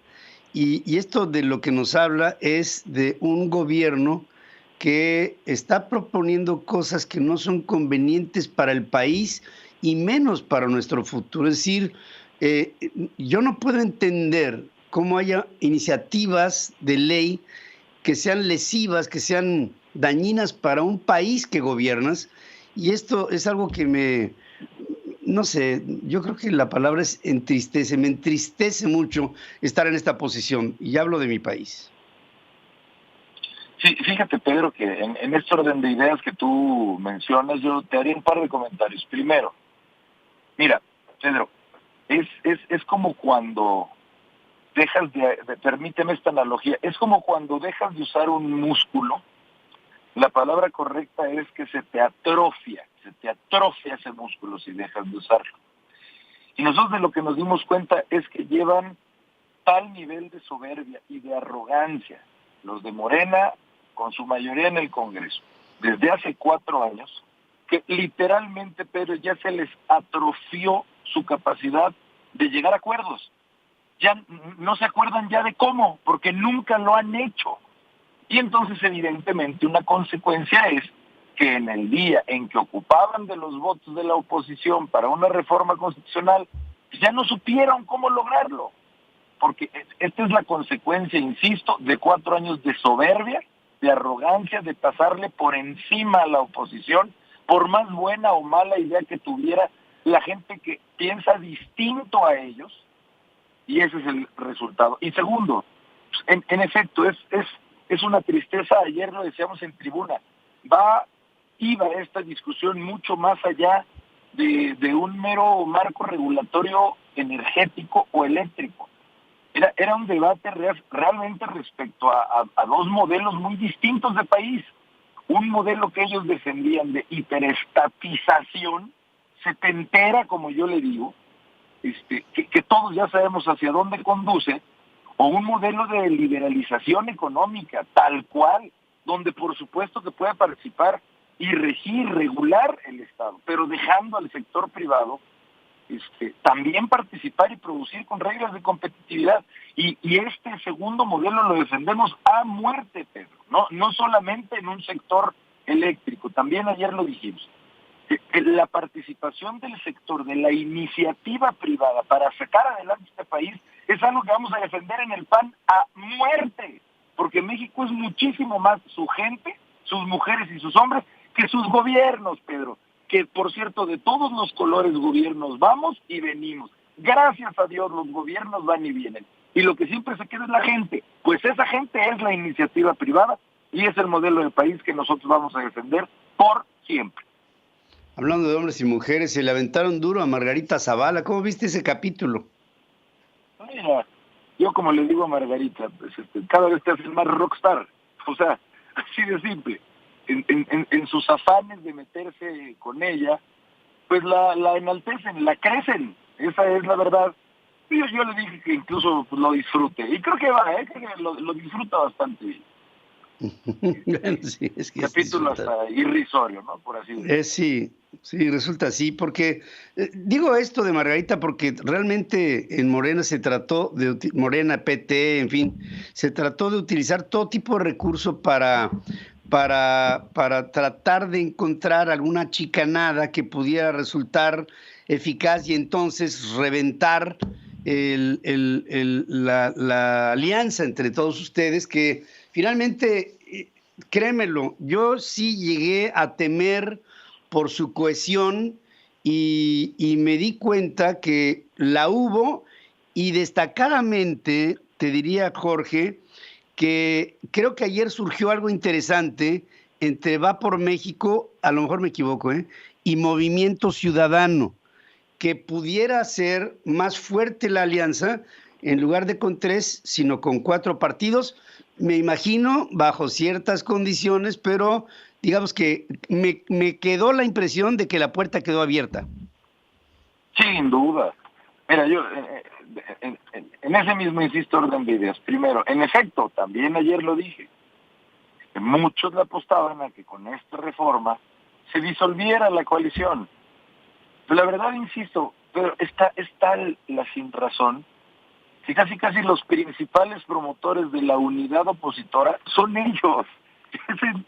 y esto de lo que nos habla es de un gobierno que está proponiendo cosas que no son convenientes para el país y menos para nuestro futuro. Es decir, yo no puedo entender cómo haya iniciativas de ley que sean lesivas, que sean dañinas para un país que gobiernas, y esto es algo que no sé, yo creo que la palabra es entristece, me entristece mucho estar en esta posición, y hablo de mi país. Sí, fíjate, Pedro, que en este orden de ideas que tú mencionas, yo te haría un par de comentarios. Primero, mira, Pedro, es como cuando dejas permíteme esta analogía, es como cuando dejas de usar un músculo. La palabra correcta es que se te atrofia ese músculo si dejas de usarlo. Y nosotros de lo que nos dimos cuenta es que llevan tal nivel de soberbia y de arrogancia, los de Morena, con su mayoría en el Congreso, desde hace 4 años, que literalmente, Pedro, ya se les atrofió su capacidad de llegar a acuerdos. Ya no se acuerdan ya de cómo, porque nunca lo han hecho. Y entonces, evidentemente, una consecuencia es que en el día en que ocupaban de los votos de la oposición para una reforma constitucional, ya no supieron cómo lograrlo. Porque esta es la consecuencia, insisto, de 4 años de soberbia, de arrogancia, de pasarle por encima a la oposición, por más buena o mala idea que tuviera la gente que piensa distinto a ellos, y ese es el resultado. Y segundo, en efecto, es una tristeza, ayer lo decíamos en tribuna, iba esta discusión mucho más allá de un mero marco regulatorio energético o eléctrico. Era un debate realmente respecto a 2 modelos muy distintos de país. Un modelo que ellos defendían de hiperestatización, setentera, como yo le digo, que todos ya sabemos hacia dónde conduce, o un modelo de liberalización económica, tal cual, donde por supuesto que puede participar y regir, regular el Estado, pero dejando al sector privado también participar y producir con reglas de competitividad. Y este segundo modelo lo defendemos a muerte, Pedro, no solamente en un sector eléctrico, también ayer lo dijimos. La participación del sector, de la iniciativa privada para sacar adelante este país, es algo que vamos a defender en el PAN a muerte, porque México es muchísimo más su gente, sus mujeres y sus hombres, que sus gobiernos, Pedro, que por cierto de todos los colores gobiernos vamos y venimos. Gracias a Dios los gobiernos van y vienen. Y lo que siempre se queda es la gente, pues esa gente es la iniciativa privada y es el modelo de país que nosotros vamos a defender por siempre. Hablando de hombres y mujeres, se le aventaron duro a Margarita Zavala. ¿Cómo viste ese capítulo? Mira, yo como le digo a Margarita, pues, cada vez te hacen más rockstar. O sea, así de simple. En sus afanes de meterse con ella, pues la enaltecen, la crecen. Esa es la verdad. Yo le dije que incluso pues, lo disfrute. Y creo que creo que lo disfruta bastante bien. Bueno, sí, es que capítulo hasta irrisorio, ¿no? Por así decirlo. Sí, resulta así, porque digo esto de Margarita porque realmente en Morena se trató de, Morena, PT, en fin, se trató de utilizar todo tipo de recursos para tratar de encontrar alguna chicanada que pudiera resultar eficaz y entonces reventar la alianza entre todos ustedes, que finalmente, créemelo, yo sí llegué a temer por su cohesión y me di cuenta que la hubo, y destacadamente, te diría, Jorge, que creo que ayer surgió algo interesante entre Va por México, a lo mejor me equivoco, y Movimiento Ciudadano, que pudiera ser más fuerte la alianza, en lugar de con 3, sino con 4 partidos, me imagino, bajo ciertas condiciones, pero digamos que me quedó la impresión de que la puerta quedó abierta. Sin duda. Mira, yo en ese mismo, insisto, orden de ideas. Primero, en efecto, también ayer lo dije, muchos le apostaban a que con esta reforma se disolviera la coalición. Pero la verdad, insisto, pero es tal la sinrazón Si casi los principales promotores de la unidad opositora son ellos.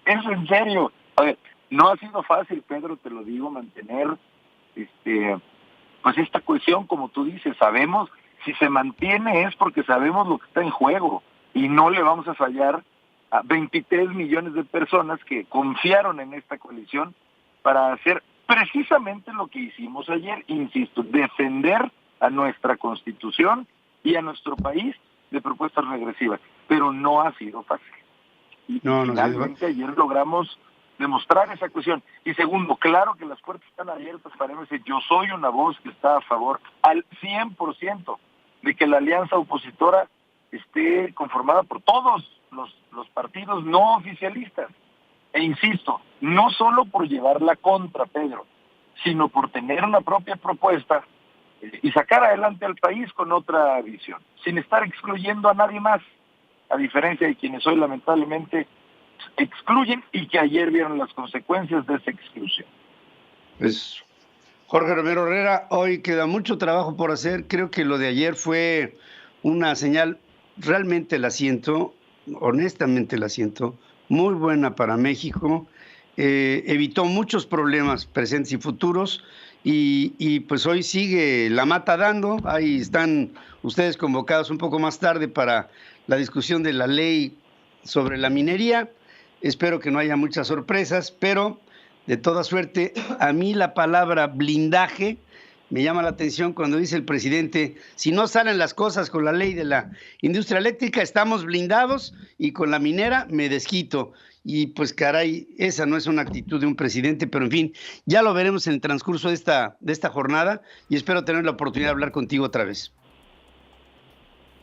Es en serio. A ver, no ha sido fácil, Pedro, te lo digo, mantener pues esta cohesión, como tú dices. Sabemos, si se mantiene es porque sabemos lo que está en juego y no le vamos a fallar a 23 millones de personas que confiaron en esta coalición para hacer precisamente lo que hicimos ayer, insisto, defender a nuestra Constitución y a nuestro país de propuestas regresivas, pero no ha sido fácil. Y finalmente ayer logramos demostrar esa cuestión. Y segundo, claro que las puertas están abiertas para MC. Yo soy una voz que está a favor al 100% de que la alianza opositora esté conformada por todos los partidos no oficialistas. E insisto, no solo por llevar la contra, Pedro, sino por tener una propia propuesta y sacar adelante al país con otra visión, sin estar excluyendo a nadie más, a diferencia de quienes hoy lamentablemente excluyen y que ayer vieron las consecuencias de esa exclusión. Pues Jorge Romero Herrera, hoy queda mucho trabajo por hacer. Creo que lo de ayer fue una señal, realmente la siento, honestamente la siento, muy buena para México. Evitó muchos problemas presentes y futuros y pues hoy sigue la mata dando. Ahí están ustedes convocados un poco más tarde para la discusión de la ley sobre la minería. Espero que no haya muchas sorpresas, pero de toda suerte, a mí la palabra blindaje me llama la atención cuando dice el presidente, si no salen las cosas con la ley de la industria eléctrica, estamos blindados y con la minera me desquito. Y pues caray, esa no es una actitud de un presidente, pero en fin, ya lo veremos en el transcurso de esta jornada y espero tener la oportunidad de hablar contigo otra vez.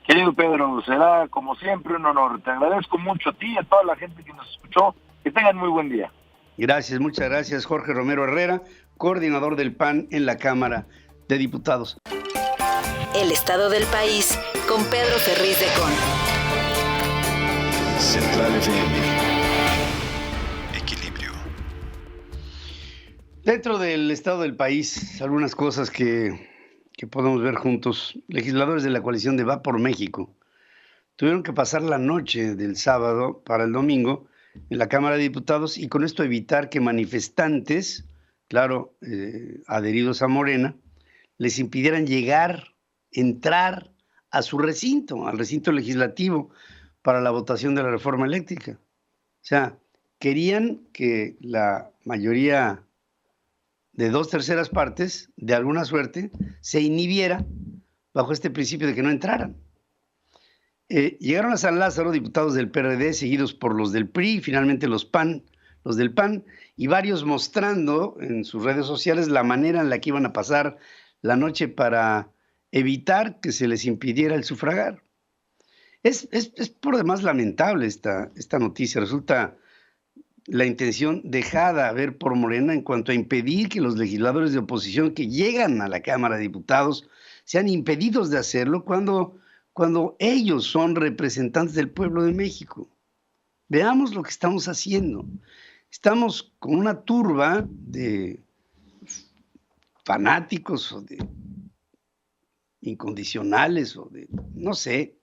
Querido Pedro, será como siempre un honor. Te agradezco mucho a ti y a toda la gente que nos escuchó. Que tengan muy buen día. Gracias, muchas gracias, Jorge Romero Herrera, coordinador del PAN en la Cámara de Diputados. El estado del país con Pedro Ferriz de Con. Central FM. Equilibrio. Dentro del estado del país, algunas cosas que podemos ver juntos. Legisladores de la coalición de Va por México tuvieron que pasar la noche del sábado para el domingo en la Cámara de Diputados y con esto evitar que manifestantes, claro, adheridos a Morena, les impidieran entrar a su recinto, al recinto legislativo para la votación de la reforma eléctrica. O sea, querían que la mayoría de 2/3 partes, de alguna suerte, se inhibiera bajo este principio de que no entraran. Llegaron a San Lázaro diputados del PRD, seguidos por los del PRI, y finalmente los del PAN, y varios mostrando en sus redes sociales la manera en la que iban a pasar la noche para evitar que se les impidiera el sufragar. Es por demás lamentable esta noticia. Resulta la intención dejada a ver por Morena en cuanto a impedir que los legisladores de oposición que llegan a la Cámara de Diputados sean impedidos de hacerlo cuando ellos son representantes del pueblo de México. Veamos lo que estamos haciendo. Estamos con una turba de fanáticos o de incondicionales o de, no sé,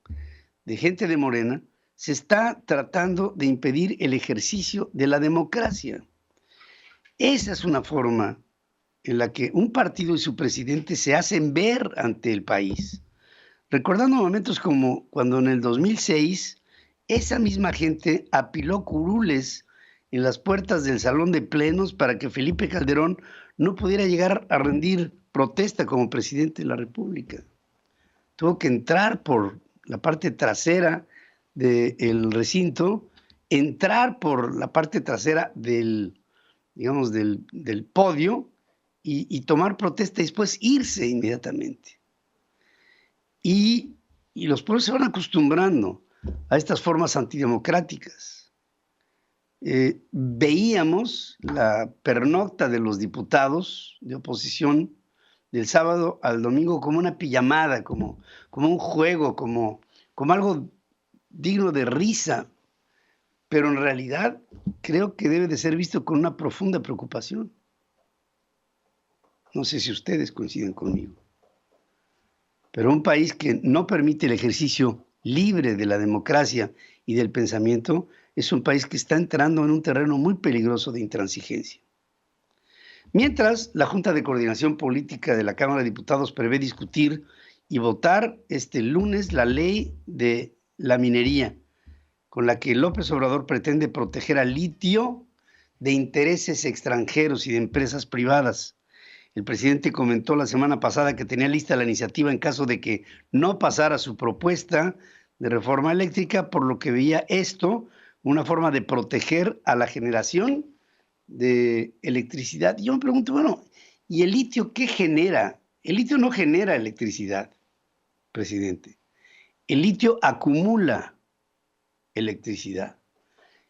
de gente de Morena. Se está tratando de impedir el ejercicio de la democracia. Esa es una forma en la que un partido y su presidente se hacen ver ante el país. Recordando momentos como cuando en el 2006 esa misma gente apiló curules en las puertas del salón de plenos para que Felipe Calderón no pudiera llegar a rendir protesta como presidente de la República. Tuvo que entrar por la parte trasera del recinto, entrar por la parte trasera del podio y tomar protesta y después irse inmediatamente. Y los pueblos se van acostumbrando a estas formas antidemocráticas. Veíamos la pernocta de los diputados de oposición del sábado al domingo como una pijamada, como un juego, como algo digno de risa, pero en realidad creo que debe de ser visto con una profunda preocupación. No sé si ustedes coinciden conmigo. Pero un país que no permite el ejercicio libre de la democracia y del pensamiento es un país que está entrando en un terreno muy peligroso de intransigencia. Mientras, la Junta de Coordinación Política de la Cámara de Diputados prevé discutir y votar este lunes la ley de la minería, con la que López Obrador pretende proteger al litio de intereses extranjeros y de empresas privadas. El presidente comentó la semana pasada que tenía lista la iniciativa en caso de que no pasara su propuesta de reforma eléctrica, por lo que veía esto una forma de proteger a la generación de electricidad. Y yo me pregunto, bueno, ¿y el litio qué genera? El litio no genera electricidad, presidente. El litio acumula electricidad.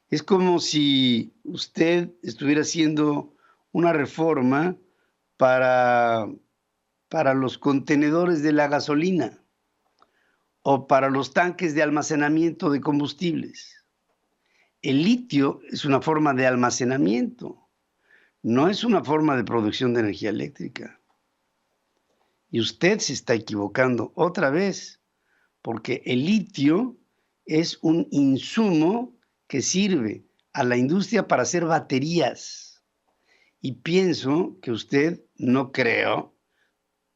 Es como si usted estuviera haciendo una reforma para los contenedores de la gasolina o para los tanques de almacenamiento de combustibles. El litio es una forma de almacenamiento, no es una forma de producción de energía eléctrica. Y usted se está equivocando otra vez, porque el litio es un insumo que sirve a la industria para hacer baterías. Y pienso que usted, no creo,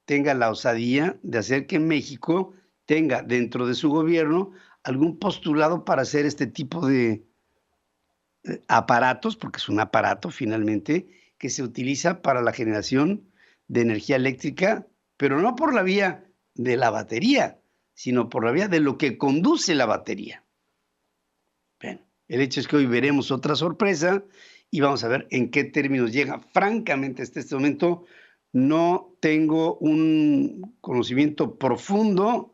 tenga la osadía de hacer que México tenga dentro de su gobierno algún postulado para hacer este tipo de aparatos, porque es un aparato finalmente, que se utiliza para la generación de energía eléctrica, pero no por la vía de la batería, sino por la vía de lo que conduce la batería. Bien, el hecho es que hoy veremos otra sorpresa y vamos a ver en qué términos llega. Francamente, hasta este momento no tengo un conocimiento profundo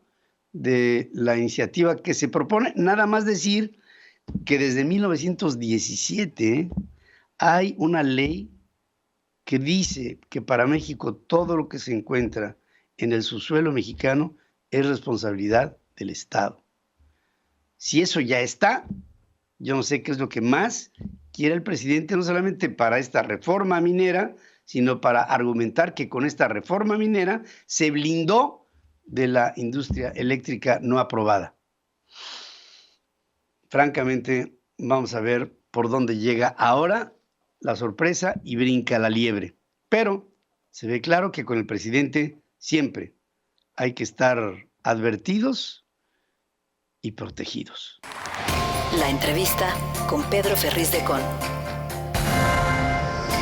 de la iniciativa que se propone, nada más decir que desde 1917 hay una ley que dice que para México todo lo que se encuentra en el subsuelo mexicano es responsabilidad del Estado. Si eso ya está, yo no sé qué es lo que más quiere el presidente, no solamente para esta reforma minera, sino para argumentar que con esta reforma minera se blindó de la industria eléctrica no aprobada. Francamente, vamos a ver por dónde llega ahora la sorpresa y brinca la liebre. Pero se ve claro que con el presidente siempre hay que estar advertidos y protegidos. La entrevista con Pedro Ferriz de Con.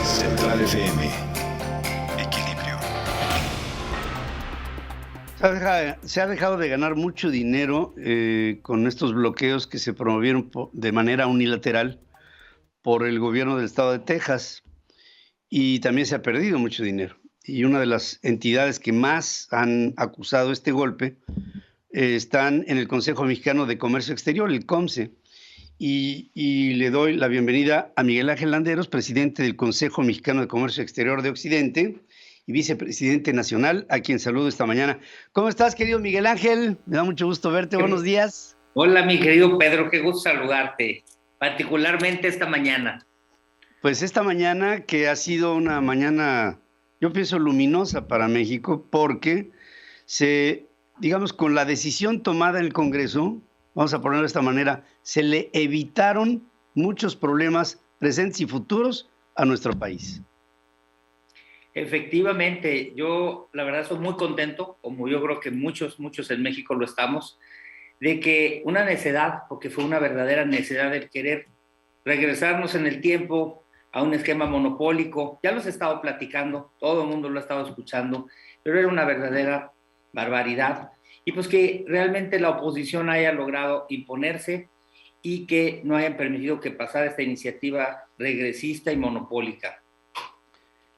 Central FM. Equilibrio. Se ha dejado de ganar mucho dinero con estos bloqueos que se promovieron de manera unilateral por el gobierno del estado de Texas, y también se ha perdido mucho dinero. Y una de las entidades que más han acusado este golpe están en el Consejo Mexicano de Comercio Exterior, el COMCE. Y le doy la bienvenida a Miguel Ángel Landeros, presidente del Consejo Mexicano de Comercio Exterior de Occidente y vicepresidente nacional, a quien saludo esta mañana. ¿Cómo estás, querido Miguel Ángel? Me da mucho gusto verte. Buenos días. Hola, mi querido Pedro, qué gusto saludarte, particularmente esta mañana. Pues esta mañana, que ha sido una mañana, yo pienso, luminosa para México, porque digamos, con la decisión tomada en el Congreso, vamos a ponerlo de esta manera, se le evitaron muchos problemas presentes y futuros a nuestro país. Efectivamente, yo la verdad soy muy contento, como yo creo que muchos en México lo estamos, de que una necedad, porque fue una verdadera necedad el querer regresarnos en el tiempo a un esquema monopólico. Ya los he estado platicando, todo el mundo lo ha estado escuchando, pero era una verdadera barbaridad. Y pues que realmente la oposición haya logrado imponerse y que no hayan permitido que pasara esta iniciativa regresista y monopólica.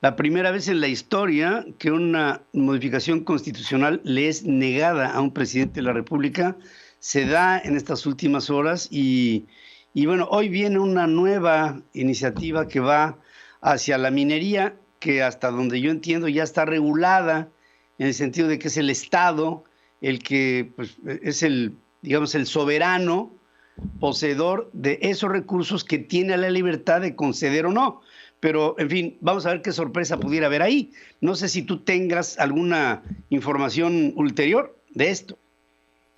La primera vez en la historia que una modificación constitucional le es negada a un presidente de la República se da en estas últimas horas y bueno, hoy viene una nueva iniciativa que va hacia la minería, que hasta donde yo entiendo ya está regulada, en el sentido de que es el Estado el que pues, es digamos, el soberano poseedor de esos recursos que tiene la libertad de conceder o no. Pero, en fin, vamos a ver qué sorpresa pudiera haber ahí. No sé si tú tengas alguna información ulterior. de esto.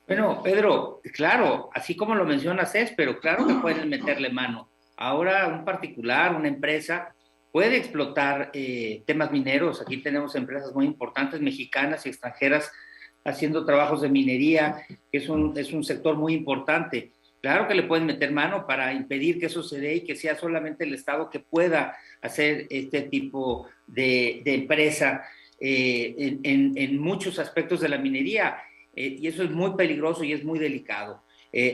Bueno, Pedro, claro, así como lo mencionas pero claro que pueden meterle mano. Ahora un particular, una empresa, puede explotar temas mineros. Aquí tenemos empresas muy importantes, mexicanas y extranjeras, haciendo trabajos de minería, que es un sector muy importante. Claro que le pueden meter mano para impedir que eso se dé y que sea solamente el Estado que pueda hacer este tipo de empresa en muchos aspectos de la minería. Y eso es muy peligroso y es muy delicado.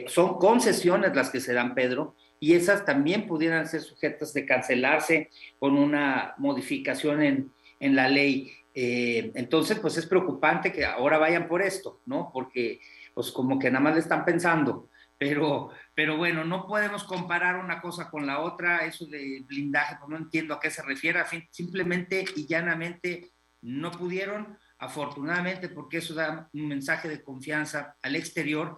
Son concesiones las que se dan, Pedro, y esas también pudieran ser sujetas de cancelarse con una modificación en la ley. Entonces, pues es preocupante que ahora vayan por esto, ¿no? Porque pues como que nada más le están pensando. Pero bueno, no podemos comparar una cosa con la otra. Eso de blindaje, pues no entiendo a qué se refiere. Simplemente y llanamente no pudieron, afortunadamente, porque eso da un mensaje de confianza al exterior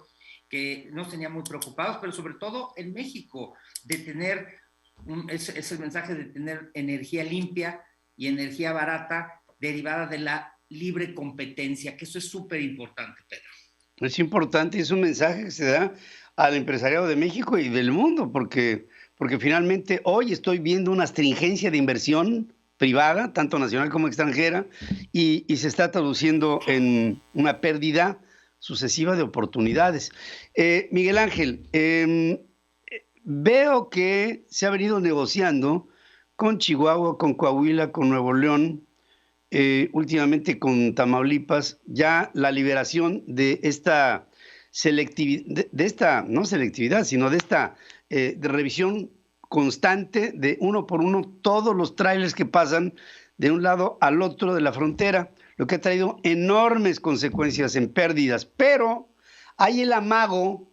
que nos tenía muy preocupados, pero sobre todo en México, de tener ese mensaje de tener energía limpia y energía barata derivada de la libre competencia, que eso es súper importante, Pedro. Es importante, es un mensaje que se da al empresariado de México y del mundo, porque finalmente hoy estoy viendo una astringencia de inversión privada, tanto nacional como extranjera, y se está traduciendo en una pérdida sucesiva de oportunidades. Miguel Ángel, veo que se ha venido negociando con Chihuahua, con Coahuila, con Nuevo León, últimamente con Tamaulipas, ya la liberación de esta selectividad, de esta, no selectividad, sino de esta de revisión constante de uno por uno todos los trailers que pasan de un lado al otro de la frontera, lo que ha traído enormes consecuencias en pérdidas, pero hay el amago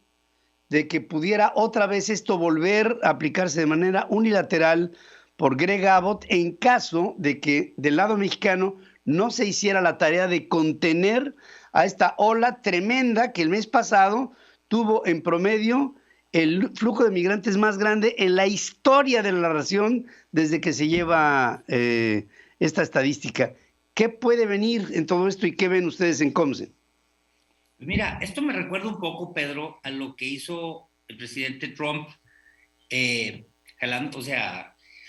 de que pudiera otra vez esto volver a aplicarse de manera unilateral por Greg Abbott en caso de que del lado mexicano no se hiciera la tarea de contener a esta ola tremenda que el mes pasado tuvo en promedio el flujo de migrantes más grande en la historia de la nación desde que se lleva esta estadística. ¿Qué puede venir en todo esto y qué ven ustedes en Comce? Mira, esto me recuerda un poco, Pedro, a lo que hizo el presidente Trump,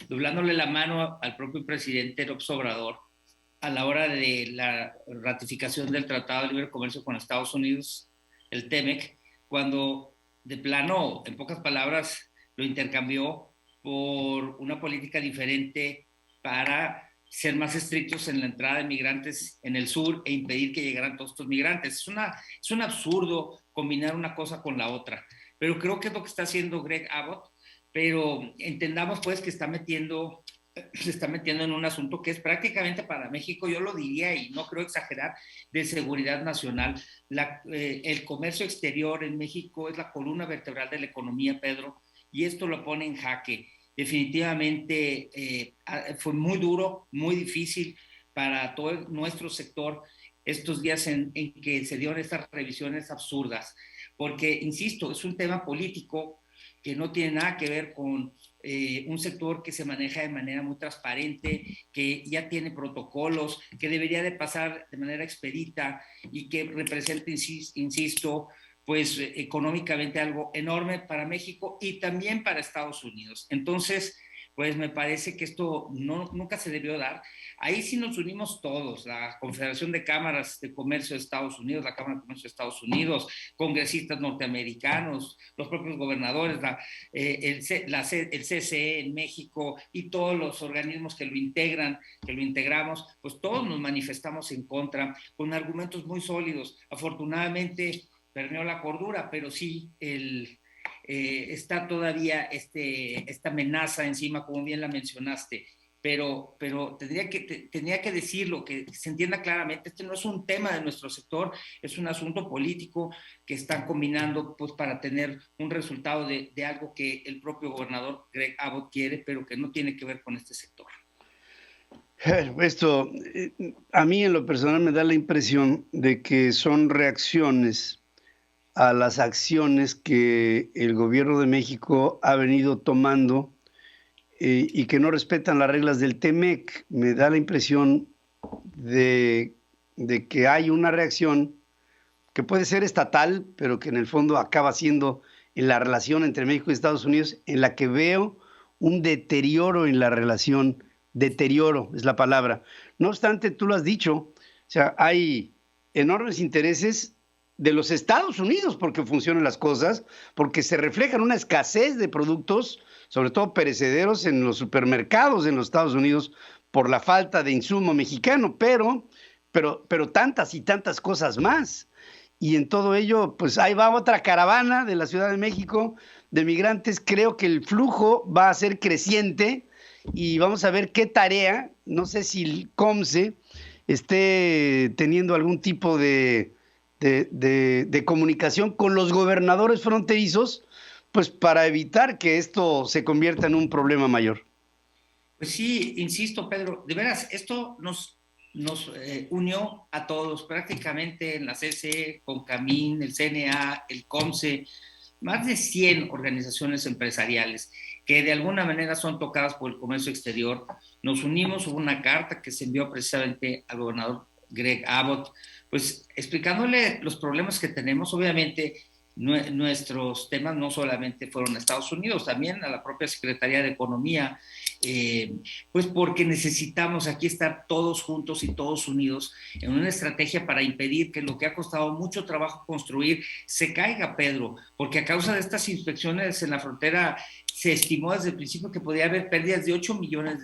doblándole la mano al propio presidente López Obrador a la hora de la ratificación del Tratado de Libre Comercio con Estados Unidos, el TEMEC, cuando de plano, en pocas palabras, lo intercambió por una política diferente para ser más estrictos en la entrada de migrantes en el sur e impedir que llegaran todos estos migrantes. Es un absurdo combinar una cosa con la otra, pero creo que es lo que está haciendo Greg Abbott, pero entendamos pues que se está metiendo en un asunto que es prácticamente para México, yo lo diría y no creo exagerar, de seguridad nacional. El comercio exterior en México es la columna vertebral de la economía, Pedro, y esto lo pone en jaque. Definitivamente fue muy duro, muy difícil para todo nuestro sector estos días en que se dieron estas revisiones absurdas, porque, insisto, es un tema político que no tiene nada que ver con un sector que se maneja de manera muy transparente, que ya tiene protocolos, que debería de pasar de manera expedita y que representa, insisto, pues económicamente algo enorme para México y también para Estados Unidos. Entonces, pues me parece que esto nunca se debió dar. Ahí sí nos unimos todos, la Confederación de Cámaras de Comercio de Estados Unidos, la Cámara de Comercio de Estados Unidos, congresistas norteamericanos, los propios gobernadores, el CCE en México y todos los organismos que lo integran, que lo integramos, pues todos nos manifestamos en contra con argumentos muy sólidos. Afortunadamente permeó la cordura, pero sí está todavía esta amenaza encima, como bien la mencionaste, pero tenía que decirlo, que se entienda claramente, este no es un tema de nuestro sector, es un asunto político que están combinando pues, para tener un resultado de algo que el propio gobernador Greg Abbott quiere, pero que no tiene que ver con este sector. Esto, a mí en lo personal me da la impresión de que son reacciones a las acciones que el gobierno de México ha venido tomando y que no respetan las reglas del TEMEC. Me da la impresión de que hay una reacción que puede ser estatal, pero que en el fondo acaba siendo en la relación entre México y Estados Unidos, en la que veo un deterioro en la relación, deterioro es la palabra. No obstante, tú lo has dicho, o sea, hay enormes intereses de los Estados Unidos porque funcionan las cosas, porque se refleja en una escasez de productos, sobre todo perecederos, en los supermercados en los Estados Unidos por la falta de insumo mexicano, pero tantas y tantas cosas más. Y en todo ello, pues ahí va otra caravana de la Ciudad de México de migrantes. Creo que el flujo va a ser creciente y vamos a ver qué tarea, no sé si el COMCE esté teniendo algún tipo de comunicación con los gobernadores fronterizos, pues para evitar que esto se convierta en un problema mayor. Pues sí, insisto, Pedro, de veras, esto nos unió a todos, prácticamente en la CCE, CONCAMIN, el CNA, el COMCE, más de 100 organizaciones empresariales que de alguna manera son tocadas por el comercio exterior. Nos unimos, hubo una carta que se envió precisamente al gobernador Greg Abbott, pues explicándole los problemas que tenemos. Obviamente nuestros temas no solamente fueron a Estados Unidos, también a la propia Secretaría de Economía, pues porque necesitamos aquí estar todos juntos y todos unidos en una estrategia para impedir que lo que ha costado mucho trabajo construir se caiga, Pedro, porque a causa de estas inspecciones en la frontera se estimó desde el principio que podía haber pérdidas de $8 millones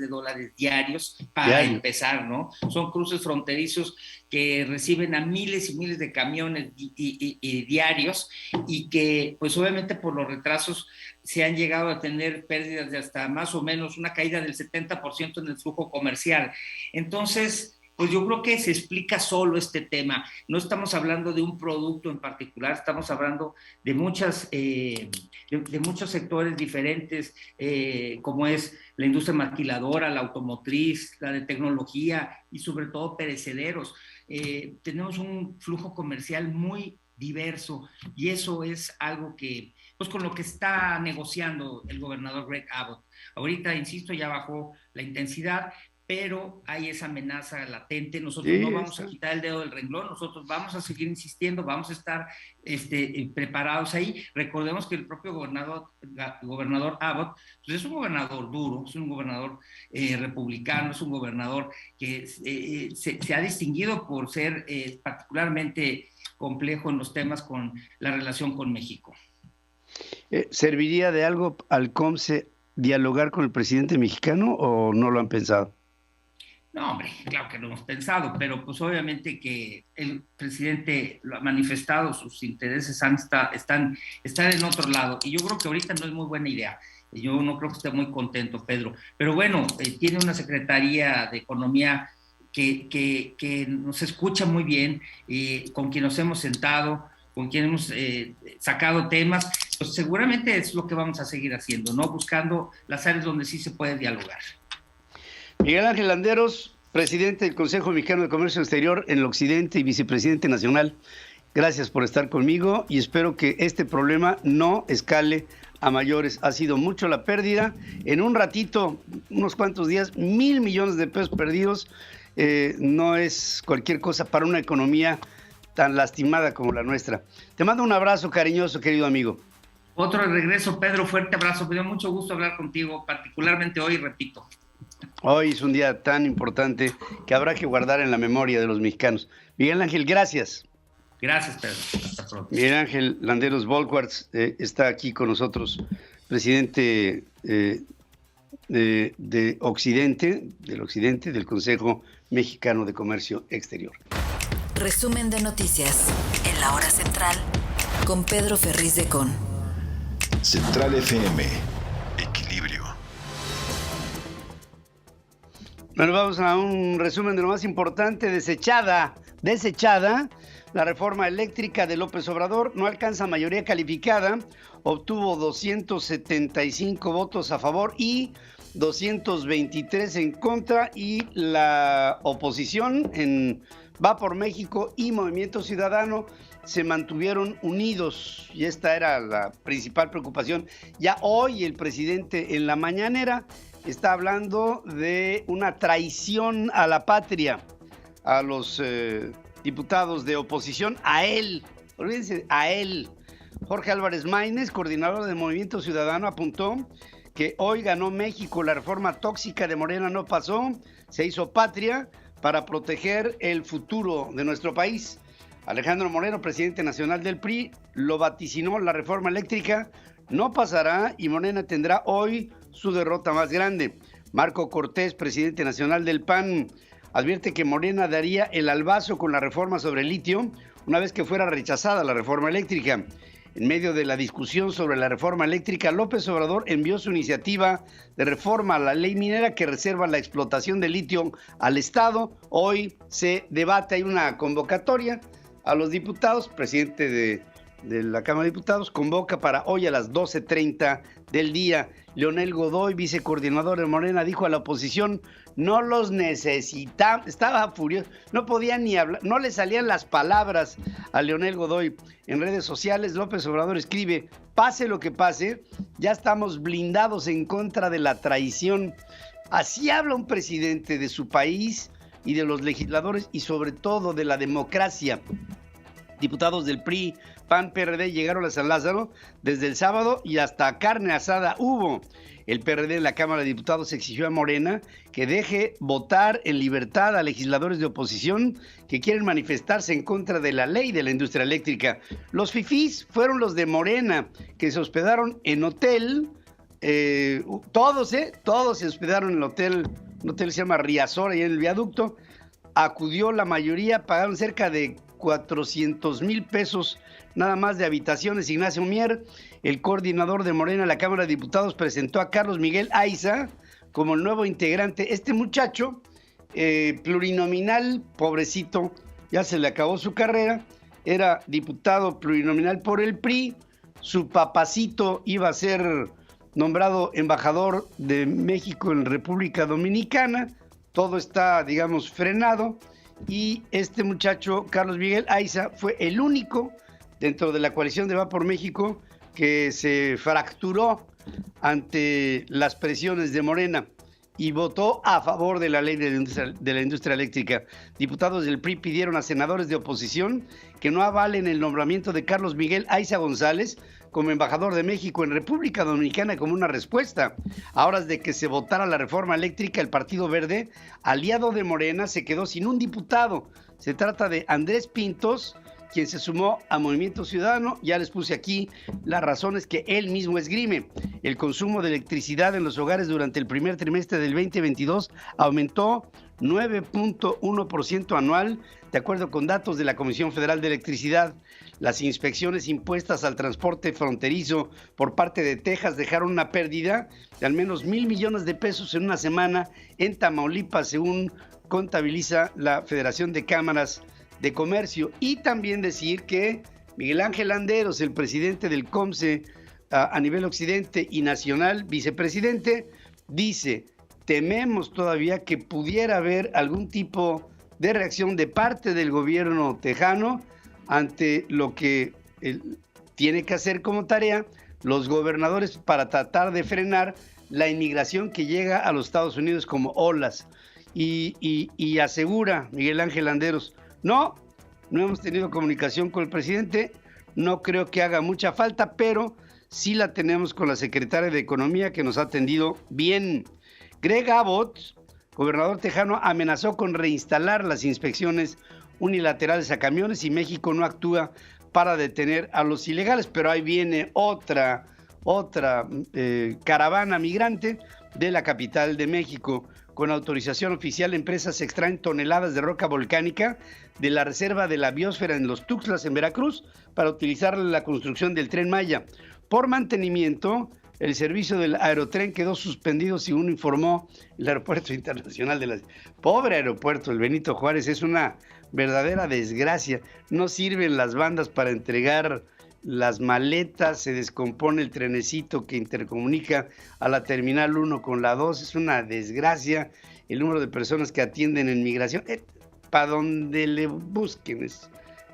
diarios para empezar, ¿no? Son cruces fronterizos que reciben a miles y miles de camiones y diarios, y que pues obviamente por los retrasos se han llegado a tener pérdidas de hasta más o menos una caída del 70% en el flujo comercial. Entonces, pues yo creo que se explica solo este tema. No estamos hablando de un producto en particular, estamos hablando de muchos sectores diferentes, como es la industria maquiladora, la automotriz, la de tecnología y sobre todo perecederos. Tenemos un flujo comercial muy diverso y eso es algo que, pues con lo que está negociando el gobernador Greg Abbott. Ahorita, insisto, ya bajó la intensidad, pero hay esa amenaza latente. Nosotros no vamos a quitar el dedo del renglón, nosotros vamos a seguir insistiendo, vamos a estar preparados ahí. Recordemos que el propio gobernador Abbott pues es un gobernador duro, es un gobernador republicano, es un gobernador que se ha distinguido por ser particularmente complejo en los temas con la relación con México. ¿Serviría de algo al COMCE dialogar con el presidente mexicano o no lo han pensado? No, hombre, claro que lo hemos pensado, pero pues obviamente que el presidente lo ha manifestado, sus intereses están en otro lado, y yo creo que ahorita no es muy buena idea. Yo no creo que esté muy contento, Pedro, pero bueno, tiene una Secretaría de Economía que nos escucha muy bien, con quien nos hemos sentado, con quien hemos sacado temas, pues seguramente es lo que vamos a seguir haciendo, ¿no? Buscando las áreas donde sí se puede dialogar. Miguel Ángel Landeros, presidente del Consejo Mexicano de Comercio Exterior en el Occidente y vicepresidente nacional, gracias por estar conmigo y espero que este problema no escale a mayores. Ha sido mucho la pérdida. En un ratito, unos cuantos días, 1,000 millones de pesos perdidos. No es cualquier cosa para una economía tan lastimada como la nuestra. Te mando un abrazo cariñoso, querido amigo. Otro de regreso, Pedro, fuerte abrazo. Me dio mucho gusto hablar contigo, particularmente hoy, repito. Hoy es un día tan importante que habrá que guardar en la memoria de los mexicanos. Miguel Ángel, gracias. Gracias, Pedro. Hasta pronto. Miguel Ángel Landeros Bolquarts está aquí con nosotros, presidente del Occidente, del Consejo Mexicano de Comercio Exterior. Resumen de noticias en la hora central con Pedro Ferriz de Con. Central FM. Equilibrio. Bueno, vamos a un resumen de lo más importante. Desechada la reforma eléctrica de López Obrador. No alcanza mayoría calificada. Obtuvo 275 votos a favor y 223 en contra. Y la oposición en Va por México y Movimiento Ciudadano se mantuvieron unidos. Y esta era la principal preocupación. Ya hoy el presidente en la mañanera está hablando de una traición a la patria, a los diputados de oposición, a él olvídense a él. Jorge Álvarez Maínez, coordinador de Movimiento Ciudadano, apuntó que hoy ganó México, la reforma tóxica de Morena no pasó, se hizo patria para proteger el futuro de nuestro país. Alejandro Moreno, presidente nacional del PRI, lo vaticinó, la reforma eléctrica no pasará y Morena tendrá hoy su derrota más grande. Marco Cortés, presidente nacional del PAN, advierte que Morena daría el albazo con la reforma sobre el litio una vez que fuera rechazada la reforma eléctrica. En medio de la discusión sobre la reforma eléctrica, López Obrador envió su iniciativa de reforma a la ley minera que reserva la explotación de litio al Estado. Hoy se debate, hay una convocatoria a los diputados, presidente de la Cámara de Diputados convoca para hoy a las 12:30 del día. Leonel Godoy, vicecoordinador de Morena, dijo a la oposición, no los necesitamos, estaba furioso, no podía ni hablar, no le salían las palabras a Leonel Godoy. En redes sociales, López Obrador escribe, pase lo que pase, ya estamos blindados en contra de la traición. Así habla un presidente de su país y de los legisladores y sobre todo de la democracia. Diputados del PRI, PAN, PRD llegaron a San Lázaro desde el sábado y hasta carne asada hubo. El PRD en la Cámara de Diputados exigió a Morena que deje votar en libertad a legisladores de oposición que quieren manifestarse en contra de la ley de la industria eléctrica. Los fifís fueron los de Morena, que se hospedaron en hotel, todos se hospedaron en el hotel, un hotel se llama Riazor, ahí en el viaducto. Acudió la mayoría, pagaron cerca de 400,000 pesos nada más de habitaciones. Ignacio Mier, el coordinador de Morena en la Cámara de Diputados, presentó a Carlos Miguel Aiza como el nuevo integrante. Este muchacho, plurinominal, pobrecito, ya se le acabó su carrera, era diputado plurinominal por el PRI, su papacito iba a ser nombrado embajador de México en República Dominicana, todo está, digamos, frenado. Y este muchacho, Carlos Miguel Aiza, fue el único dentro de la coalición de Va por México que se fracturó ante las presiones de Morena y votó a favor de la ley de la industria eléctrica. Diputados del PRI pidieron a senadores de oposición que no avalen el nombramiento de Carlos Miguel Aiza González como embajador de México en República Dominicana como una respuesta. A horas de que se votara la reforma eléctrica, el Partido Verde, aliado de Morena, se quedó sin un diputado. Se trata de Andrés Pintos, quien se sumó a Movimiento Ciudadano. Ya les puse aquí las razones que él mismo esgrime. El consumo de electricidad en los hogares durante el primer trimestre del 2022 aumentó 9.1% anual, de acuerdo con datos de la Comisión Federal de Electricidad. Las inspecciones impuestas al transporte fronterizo por parte de Texas dejaron una pérdida de al menos 1,000 millones de pesos en una semana en Tamaulipas, según contabiliza la Federación de Cámaras de Comercio. Y también decir que Miguel Ángel Landeros, el presidente del COMCE a nivel occidente y nacional, vicepresidente, dice, tememos todavía que pudiera haber algún tipo de reacción de parte del gobierno tejano ante lo que tiene que hacer como tarea los gobernadores para tratar de frenar la inmigración que llega a los Estados Unidos como olas. Y asegura Miguel Ángel Landeros, no hemos tenido comunicación con el presidente, no creo que haga mucha falta, pero sí la tenemos con la secretaria de Economía, que nos ha atendido bien. Greg Abbott, gobernador tejano, amenazó con reinstalar las inspecciones unilaterales a camiones si México no actúa para detener a los ilegales, pero ahí viene otra caravana migrante de la capital de México. Con autorización oficial, empresas extraen toneladas de roca volcánica de la reserva de la biosfera en los Tuxtlas, en Veracruz, para utilizarla en la construcción del Tren Maya. Por mantenimiento, el servicio del Aerotren quedó suspendido, según informó el Aeropuerto Internacional de la... Pobre aeropuerto, el Benito Juárez, es una verdadera desgracia. No sirven las bandas para entregar las maletas, se descompone el trenecito que intercomunica a la Terminal 1 con la 2, es una desgracia el número de personas que atienden en migración, para donde le busquen,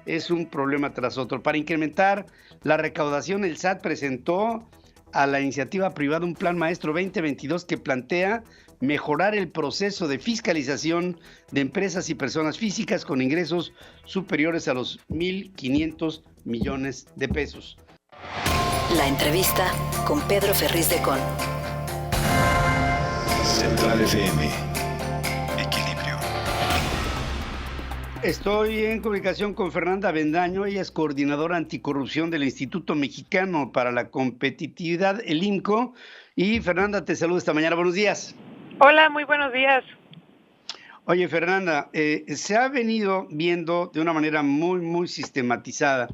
es un problema tras otro. Para incrementar la recaudación, el SAT presentó a la iniciativa privada un plan maestro 2022 que plantea mejorar el proceso de fiscalización de empresas y personas físicas con ingresos superiores a los 1.500 millones de pesos. La entrevista con Pedro Ferriz de Con. Central FM. Equilibrio. Estoy en comunicación con Fernanda Avendaño, ella es coordinadora anticorrupción del Instituto Mexicano para la Competitividad, el IMCO. Y Fernanda, te saludo esta mañana. Buenos días. Hola, muy buenos días. Oye, Fernanda, se ha venido viendo de una manera muy sistematizada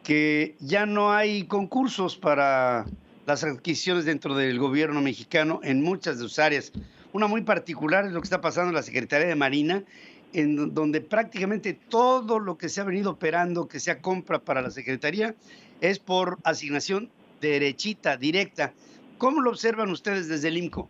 que ya no hay concursos para las adquisiciones dentro del gobierno mexicano en muchas de sus áreas. Una muy particular es lo que está pasando en la Secretaría de Marina, en donde prácticamente todo lo que se ha venido operando, que sea compra para la Secretaría, es por asignación derechita, directa. ¿Cómo lo observan ustedes desde el IMCO?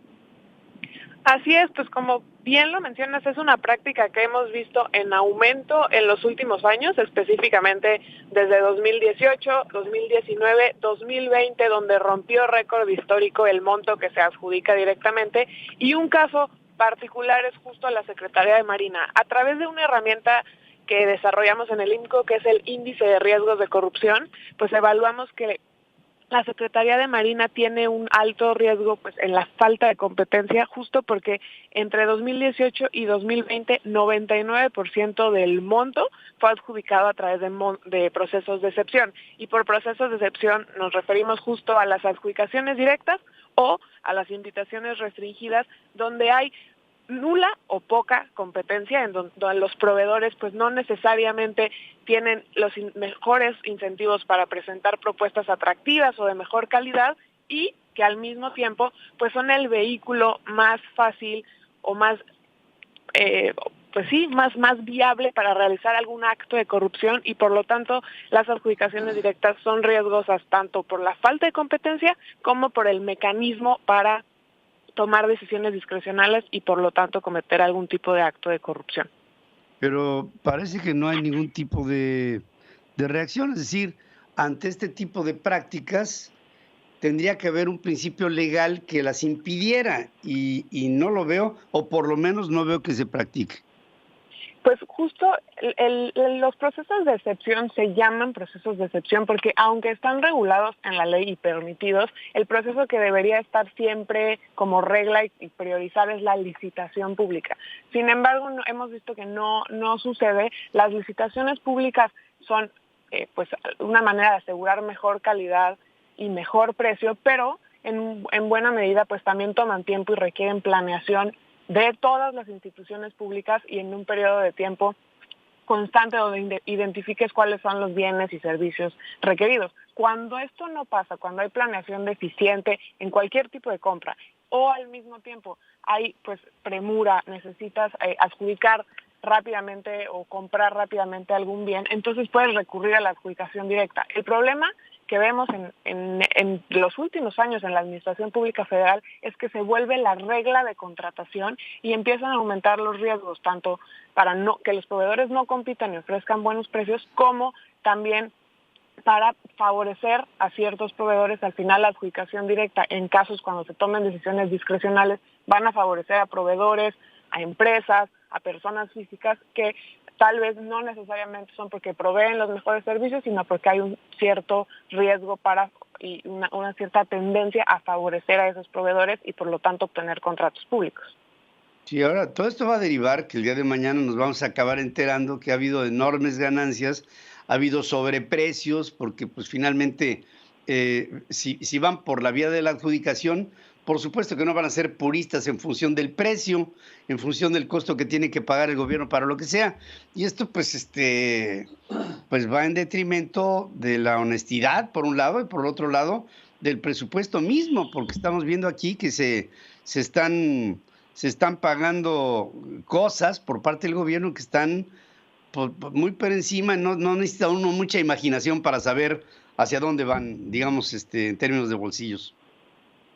Así es, pues como bien lo mencionas, es una práctica que hemos visto en aumento en los últimos años, específicamente desde 2018, 2019, 2020, donde rompió récord histórico el monto que se adjudica directamente, y un caso particular es justo la Secretaría de Marina. A través de una herramienta que desarrollamos en el IMCO, que es el Índice de Riesgos de Corrupción, pues evaluamos que la Secretaría de Marina tiene un alto riesgo pues en la falta de competencia, justo porque entre 2018 y 2020 99% del monto fue adjudicado a través de procesos de excepción, y por procesos de excepción nos referimos justo a las adjudicaciones directas o a las invitaciones restringidas, donde hay nula o poca competencia, en donde los proveedores pues no necesariamente tienen los mejores incentivos para presentar propuestas atractivas o de mejor calidad, y que al mismo tiempo pues son el vehículo más fácil o más más viable para realizar algún acto de corrupción, y por lo tanto las adjudicaciones directas son riesgosas tanto por la falta de competencia como por el mecanismo para tomar decisiones discrecionales y por lo tanto cometer algún tipo de acto de corrupción. Pero parece que no hay ningún tipo de reacción, es decir, ante este tipo de prácticas tendría que haber un principio legal que las impidiera, y no lo veo, o por lo menos no veo que se practique. Pues justo los procesos de excepción se llaman procesos de excepción porque aunque están regulados en la ley y permitidos, el proceso que debería estar siempre como regla y priorizar es la licitación pública. Sin embargo, hemos visto que no sucede. Las licitaciones públicas son pues una manera de asegurar mejor calidad y mejor precio, pero en buena medida pues también toman tiempo y requieren planeación de todas las instituciones públicas y en un periodo de tiempo constante donde identifiques cuáles son los bienes y servicios requeridos. Cuando esto no pasa, cuando hay planeación deficiente en cualquier tipo de compra o al mismo tiempo hay pues premura, necesitas adjudicar rápidamente o comprar rápidamente algún bien, entonces puedes recurrir a la adjudicación directa. El problema que vemos en los últimos años en la Administración Pública Federal es que se vuelve la regla de contratación y empiezan a aumentar los riesgos, tanto para que los proveedores no compitan y ofrezcan buenos precios, como también para favorecer a ciertos proveedores. Al final la adjudicación directa, en casos cuando se tomen decisiones discrecionales, van a favorecer a proveedores, a empresas, a personas físicas que tal vez no necesariamente son porque proveen los mejores servicios, sino porque hay un cierto riesgo y una cierta tendencia a favorecer a esos proveedores y por lo tanto obtener contratos públicos. Sí, ahora todo esto va a derivar que el día de mañana nos vamos a acabar enterando que ha habido enormes ganancias, ha habido sobreprecios, porque pues finalmente si van por la vía de la adjudicación, por supuesto que no van a ser puristas en función del precio, en función del costo que tiene que pagar el gobierno para lo que sea. Y esto pues pues va en detrimento de la honestidad por un lado y por otro lado del presupuesto mismo, porque estamos viendo aquí que se están pagando cosas por parte del gobierno que están muy por encima. No necesita uno mucha imaginación para saber hacia dónde van, digamos, en términos de bolsillos.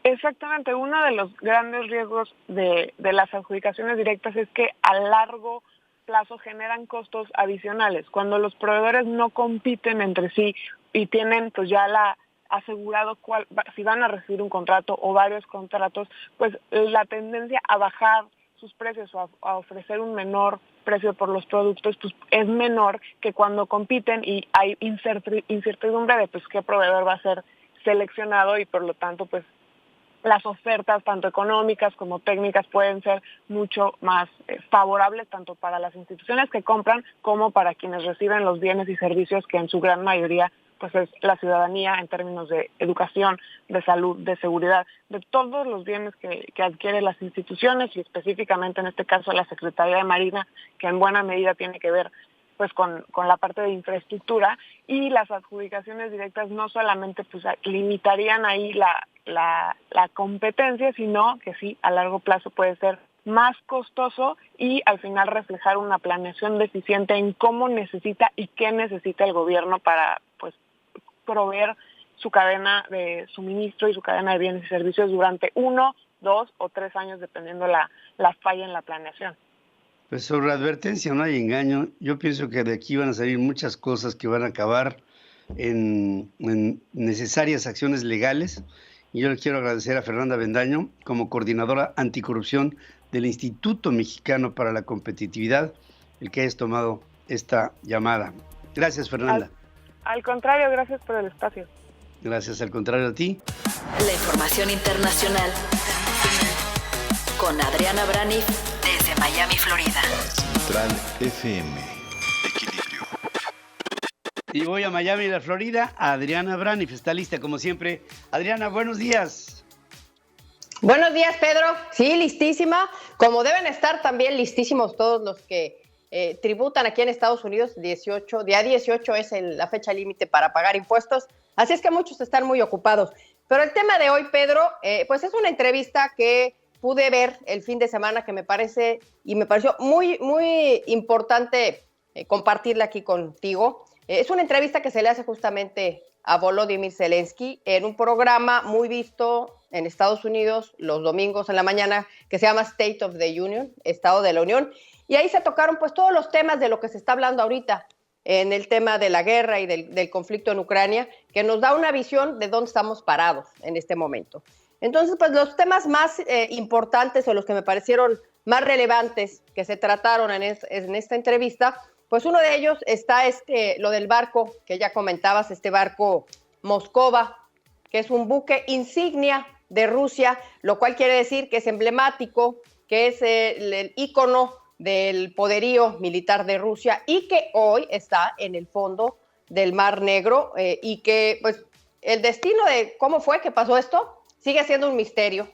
Exactamente, uno de los grandes riesgos de las adjudicaciones directas es que a largo plazo generan costos adicionales. Cuando los proveedores no compiten entre sí y tienen pues ya asegurado si van a recibir un contrato o varios contratos, pues la tendencia a bajar sus precios o a ofrecer un menor precio por los productos, pues es menor que cuando compiten y hay incertidumbre de pues qué proveedor va a ser seleccionado, y por lo tanto pues las ofertas tanto económicas como técnicas pueden ser mucho más favorables tanto para las instituciones que compran como para quienes reciben los bienes y servicios, que en su gran mayoría pues es la ciudadanía, en términos de educación, de salud, de seguridad, de todos los bienes que adquieren las instituciones, y específicamente en este caso la Secretaría de Marina, que en buena medida tiene que ver pues con la parte de infraestructura, y las adjudicaciones directas no solamente pues limitarían ahí la competencia, sino que sí, a largo plazo puede ser más costoso y al final reflejar una planeación deficiente en cómo necesita y qué necesita el gobierno para pues proveer su cadena de suministro y su cadena de bienes y servicios durante 1, 2 o 3 años, dependiendo la falla en la planeación. Pues sobre advertencia no hay engaño. Yo pienso que de aquí van a salir muchas cosas que van a acabar en necesarias acciones legales. Y yo le quiero agradecer a Fernanda Avendaño, como coordinadora anticorrupción del Instituto Mexicano para la Competitividad, el que hayas tomado esta llamada. Gracias, Fernanda. Al contrario, gracias por el espacio. Gracias, al contrario a ti. La información internacional con Adriana Braniff desde Miami, Florida. Central FM. Equilibrio. Y voy a Miami, la Florida. Adriana Braniff está lista como siempre. Adriana, buenos días. Buenos días, Pedro. Sí, listísima. Como deben estar también listísimos todos los que tributan aquí en Estados Unidos. Día 18 es la fecha límite para pagar impuestos. Así es que muchos están muy ocupados. Pero el tema de hoy, Pedro, pues es una entrevista que pude ver el fin de semana que me pareció muy, muy importante compartirla aquí contigo. Es una entrevista que se le hace justamente a Volodymyr Zelensky en un programa muy visto en Estados Unidos los domingos en la mañana, que se llama State of the Union, Estado de la Unión, y ahí se tocaron pues todos los temas de lo que se está hablando ahorita en el tema de la guerra y del conflicto en Ucrania, que nos da una visión de dónde estamos parados en este momento. Entonces, pues los temas más importantes o los que me parecieron más relevantes que se trataron en esta entrevista, pues uno de ellos está lo del barco que ya comentabas, este barco Moskova, que es un buque insignia de Rusia, lo cual quiere decir que es emblemático, que es el ícono del poderío militar de Rusia y que hoy está en el fondo del Mar Negro y que pues el destino de cómo fue que pasó esto sigue siendo un misterio.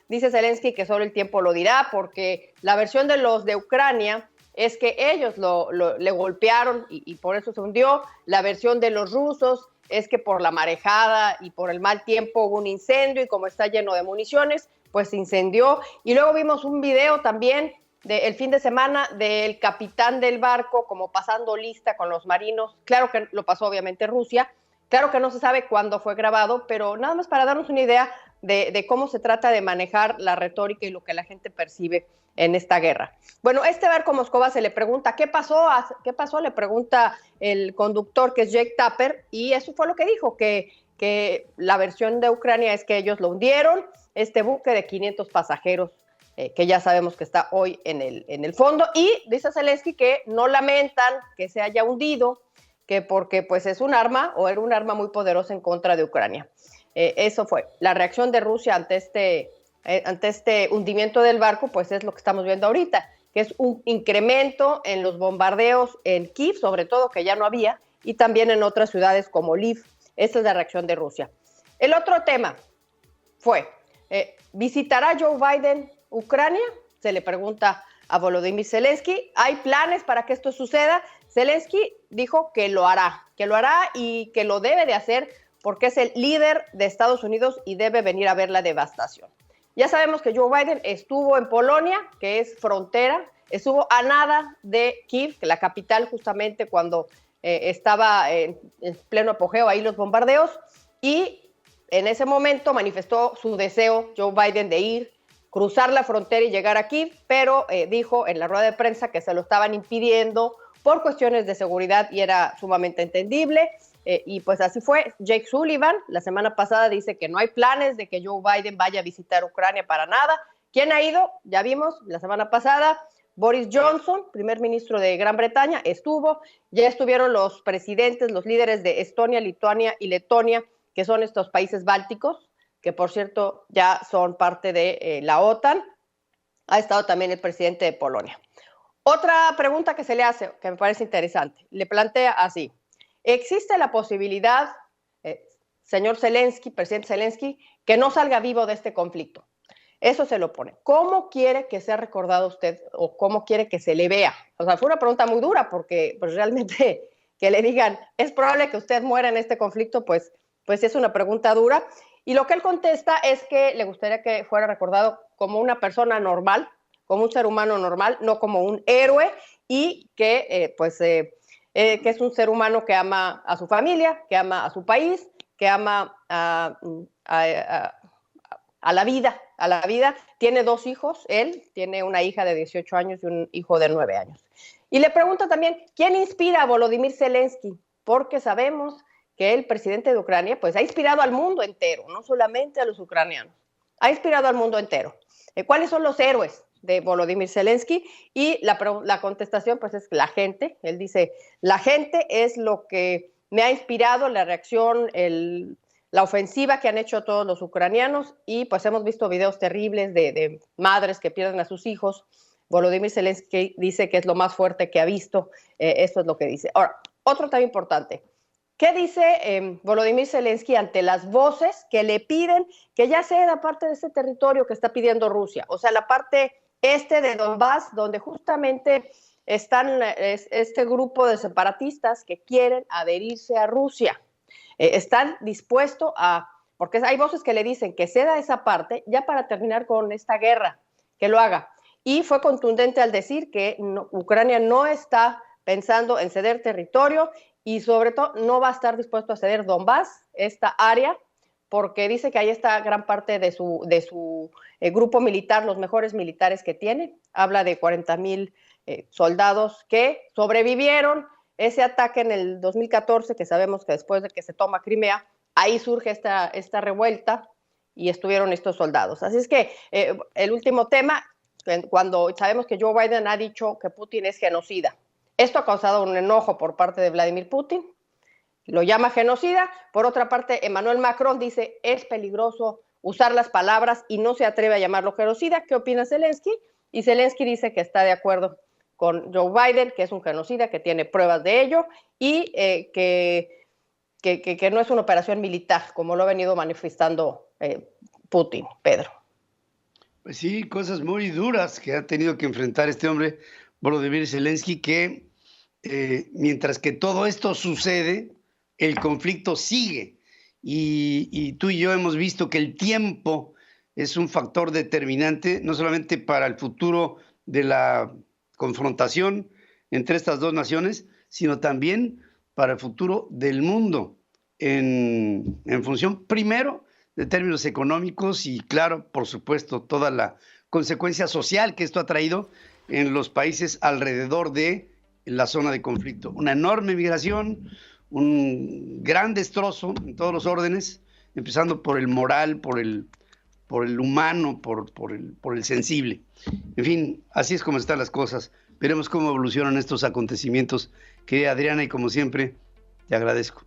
Dice Zelensky que solo el tiempo lo dirá, porque la versión de los de Ucrania es que ellos le golpearon y por eso se hundió. La versión de los rusos es que por la marejada y por el mal tiempo hubo un incendio y como está lleno de municiones, pues se incendió. Y luego vimos un video también el fin de semana del capitán del barco como pasando lista con los marinos. Claro que lo pasó obviamente Rusia, claro que no se sabe cuándo fue grabado, pero nada más para darnos una idea de cómo se trata de manejar la retórica y lo que la gente percibe en esta guerra. Bueno, este barco Moskova se le pregunta, ¿qué pasó? Le pregunta el conductor, que es Jake Tapper, y eso fue lo que dijo, que la versión de Ucrania es que ellos lo hundieron, este buque de 500 pasajeros, que ya sabemos que está hoy en el fondo, y dice Zelensky que no lamentan que se haya hundido, que porque pues es un arma, o era un arma muy poderosa en contra de Ucrania. Eso fue la reacción de Rusia ante este hundimiento del barco, pues es lo que estamos viendo ahorita, que es un incremento en los bombardeos en Kiev, sobre todo, que ya no había, y también en otras ciudades como Lviv. Esta es la reacción de Rusia. El otro tema fue, ¿visitará Joe Biden Ucrania? Se le pregunta a Volodymyr Zelensky. ¿Hay planes para que esto suceda? Zelensky dijo que lo hará y que lo debe de hacer porque es el líder de Estados Unidos y debe venir a ver la devastación. Ya sabemos que Joe Biden estuvo en Polonia, que es frontera, estuvo a nada de Kiev, la capital, justamente cuando estaba en pleno apogeo ahí los bombardeos, y en ese momento manifestó su deseo Joe Biden de cruzar la frontera y llegar a Kiev, pero dijo en la rueda de prensa que se lo estaban impidiendo por cuestiones de seguridad y era sumamente entendible. y pues así fue. Jake Sullivan la semana pasada dice que no hay planes de que Joe Biden vaya a visitar Ucrania para nada. ¿Quién ha ido? Ya vimos la semana pasada. Boris Johnson, primer ministro de Gran Bretaña, estuvo. Ya estuvieron los presidentes, los líderes de Estonia, Lituania y Letonia, que son estos países bálticos, que por cierto ya son parte de la OTAN. Ha estado también el presidente de Polonia. Otra pregunta que se le hace, que me parece interesante, le plantea así: ¿existe la posibilidad, señor Zelensky, presidente Zelensky, que no salga vivo de este conflicto? Eso se lo pone. ¿Cómo quiere que sea recordado usted o cómo quiere que se le vea? O sea, fue una pregunta muy dura porque pues, realmente que le digan, ¿es probable que usted muera en este conflicto? Pues es una pregunta dura. Y lo que él contesta es que le gustaría que fuera recordado como una persona normal, como un ser humano normal, no como un héroe, y que que es un ser humano que ama a su familia, que ama a su país, que ama a la vida. Tiene 2 hijos, él tiene una hija de 18 años y un hijo de 9 años. Y le pregunta también, ¿quién inspira a Volodymyr Zelensky? Porque sabemos que el presidente de Ucrania pues ha inspirado al mundo entero, no solamente a los ucranianos, ha inspirado al mundo entero. ¿Cuáles son los héroes de Volodymyr Zelensky? Y la contestación pues es la gente. Él dice, la gente es lo que me ha inspirado, la reacción, la ofensiva que han hecho todos los ucranianos, y pues hemos visto videos terribles de madres que pierden a sus hijos. Volodymyr Zelensky dice que es lo más fuerte que ha visto. Esto es lo que dice. Ahora, otro tan importante. ¿Qué dice Volodymyr Zelensky ante las voces que le piden que ya ceda parte de ese territorio que está pidiendo Rusia? O sea, la parte este de Donbass, donde justamente están este grupo de separatistas que quieren adherirse a Rusia. Están dispuestos porque hay voces que le dicen que ceda esa parte ya para terminar con esta guerra, que lo haga. Y fue contundente al decir que Ucrania no está pensando en ceder territorio y sobre todo no va a estar dispuesto a ceder Donbass, esta área, porque dice que ahí está gran parte de su grupo militar, los mejores militares que tiene. Habla de 40,000 soldados que sobrevivieron ese ataque en el 2014, que sabemos que después de que se toma Crimea, ahí surge esta revuelta y estuvieron estos soldados. Así es que el último tema, cuando sabemos que Joe Biden ha dicho que Putin es genocida. Esto ha causado un enojo por parte de Vladimir Putin, lo llama genocida. Por otra parte, Emmanuel Macron dice es peligroso usar las palabras y no se atreve a llamarlo genocida. ¿Qué opina Zelensky? Y Zelensky dice que está de acuerdo con Joe Biden, que es un genocida, que tiene pruebas de ello y que no es una operación militar, como lo ha venido manifestando Putin. Pedro. Pues sí, cosas muy duras que ha tenido que enfrentar este hombre, Volodymyr Zelensky, que mientras que todo esto sucede, el conflicto sigue. Y tú y yo hemos visto que el tiempo es un factor determinante, no solamente para el futuro de la confrontación entre estas dos naciones, sino también para el futuro del mundo, en función primero de términos económicos y claro, por supuesto, toda la consecuencia social que esto ha traído en los países alrededor de la zona de conflicto. Una enorme migración, un gran destrozo en todos los órdenes, empezando por el moral, por el humano, por el sensible. En fin, así es como están las cosas. Veremos cómo evolucionan estos acontecimientos. Querida Adriana, y como siempre, te agradezco.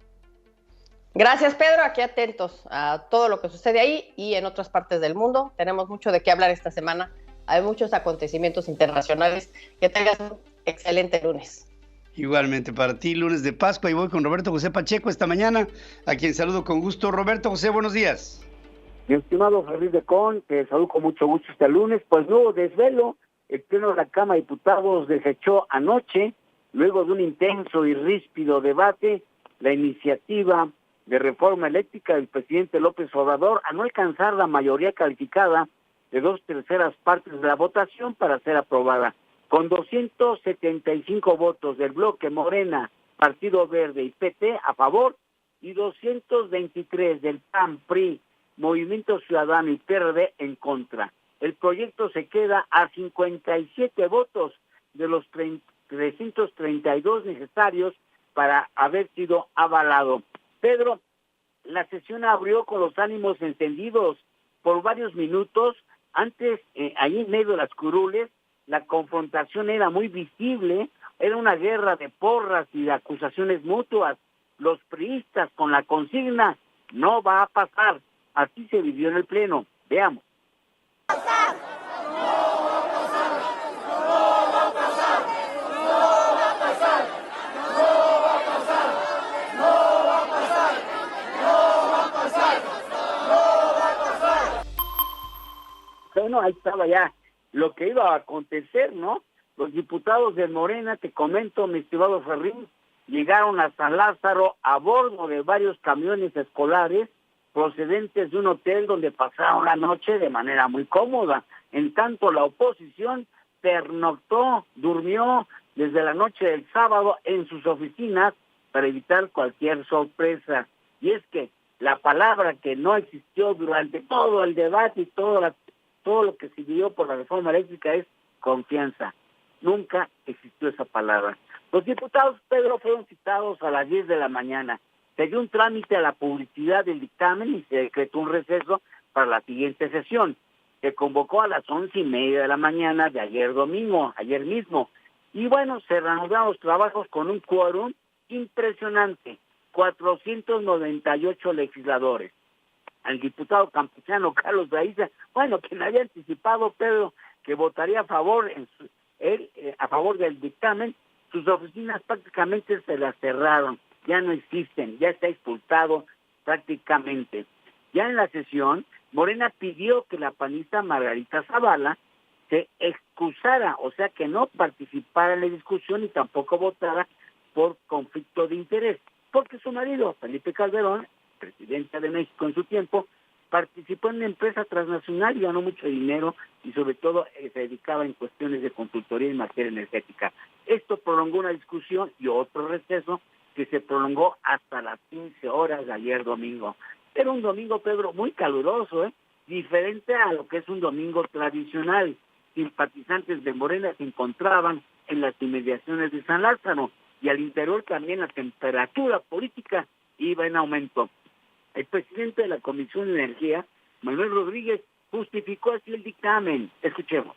Gracias, Pedro. Aquí atentos a todo lo que sucede ahí y en otras partes del mundo. Tenemos mucho de qué hablar esta semana. Hay muchos acontecimientos internacionales. Que tengas un excelente lunes. Igualmente para ti, lunes de Pascua, y voy con Roberto José Pacheco esta mañana, a quien saludo con gusto. Roberto José, buenos días. Mi estimado Feliz de Con, te saludo con mucho gusto este lunes. Pues nuevo desvelo, el Pleno de la Cámara de Diputados desechó anoche, luego de un intenso y ríspido debate, la iniciativa de reforma eléctrica del presidente López Obrador a no alcanzar la mayoría calificada de 2/3 partes de la votación para ser aprobada. Con 275 votos del bloque Morena, Partido Verde y PT a favor y 223 del PAN, PRI, Movimiento Ciudadano y PRD en contra. El proyecto se queda a 57 votos de los 332 necesarios para haber sido avalado. Pedro, la sesión abrió con los ánimos encendidos por varios minutos. Antes, ahí en medio de las curules, la confrontación era muy visible, era una guerra de porras y de acusaciones mutuas. Los priistas con la consigna, no va a pasar. Así se vivió en el Pleno. Veamos. Bueno, ahí estaba ya lo que iba a acontecer, ¿no? Los diputados de Morena, te comento, mi estimado Ferrín, llegaron a San Lázaro a bordo de varios camiones escolares procedentes de un hotel donde pasaron la noche de manera muy cómoda. En tanto, la oposición pernoctó, durmió desde la noche del sábado en sus oficinas para evitar cualquier sorpresa. Y es que la palabra que no existió durante todo el debate y todo lo que se dio por la reforma eléctrica es confianza. Nunca existió esa palabra. Los diputados, Pedro, fueron citados a las 10 de la mañana. Se dio un trámite a la publicidad del dictamen y se decretó un receso para la siguiente sesión. Se convocó a las 11:30 de la mañana de ayer mismo. Y bueno, se reanudaron los trabajos con un quórum impresionante, 498 legisladores. Al diputado campechano Carlos Baiza, quien había anticipado, Pedro, que votaría a favor del dictamen, sus oficinas prácticamente se las cerraron, ya no existen, ya está expulsado prácticamente. Ya en la sesión, Morena pidió que la panista Margarita Zavala se excusara, o sea que no participara en la discusión y tampoco votara por conflicto de interés, porque su marido, Felipe Calderón, presidente de México en su tiempo, participó en una empresa transnacional y ganó mucho dinero y sobre todo se dedicaba en cuestiones de consultoría en materia energética. Esto prolongó una discusión y otro receso que se prolongó hasta las 15 horas de ayer domingo. Era un domingo, Pedro, muy caluroso, diferente a lo que es un domingo tradicional. Simpatizantes de Morena se encontraban en las inmediaciones de San Lázaro y al interior también la temperatura política iba en aumento. El presidente de la Comisión de Energía, Manuel Rodríguez, justificó así el dictamen. Escuchemos.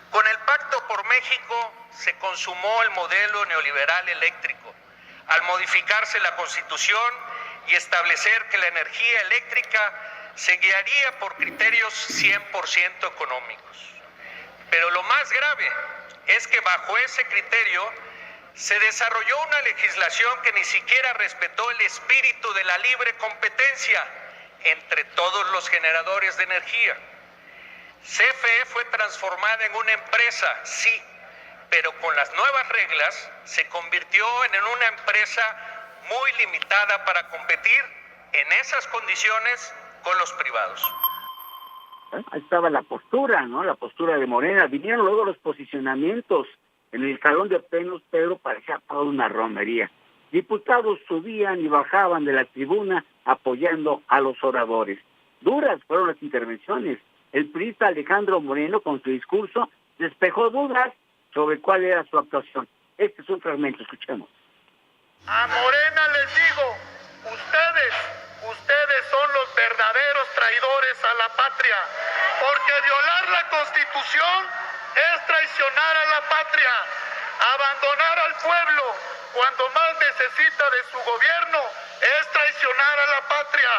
Con el Pacto por México se consumó el modelo neoliberal eléctrico, al modificarse la Constitución y establecer que la energía eléctrica se guiaría por criterios 100% económicos. Pero lo más grave es que bajo ese criterio se desarrolló una legislación que ni siquiera respetó el espíritu de la libre competencia entre todos los generadores de energía. CFE fue transformada en una empresa, sí, pero con las nuevas reglas se convirtió en una empresa muy limitada para competir en esas condiciones con los privados. Ahí estaba la postura, ¿no? La postura de Morena. Vinieron luego los posicionamientos. En el Salón de Plenos, Pedro, parecía toda una romería. Diputados subían y bajaban de la tribuna apoyando a los oradores. Duras fueron las intervenciones. El priista Alejandro Moreno, con su discurso, despejó dudas sobre cuál era su actuación. Este es un fragmento, escuchemos. A Morena les digo, ustedes son los verdaderos traidores a la patria, porque violar la Constitución es traicionar a la patria, abandonar al pueblo cuando más necesita de su gobierno es traicionar a la patria,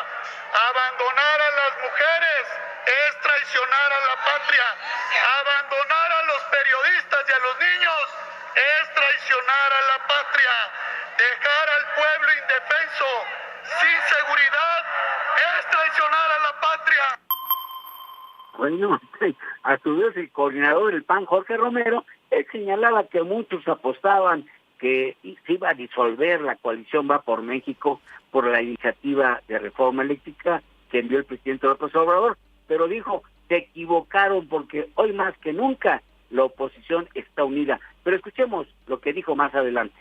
abandonar a las mujeres es traicionar a la patria, abandonar a los periodistas y a los niños es traicionar a la patria, dejar al pueblo indefenso sin seguridad es traicionar a la patria. Bueno, a su vez el coordinador del PAN, Jorge Romero, él señalaba que muchos apostaban que se iba a disolver la coalición Va por México por la iniciativa de reforma eléctrica que envió el presidente López Obrador, pero dijo, se equivocaron porque hoy más que nunca la oposición está unida. Pero escuchemos lo que dijo más adelante.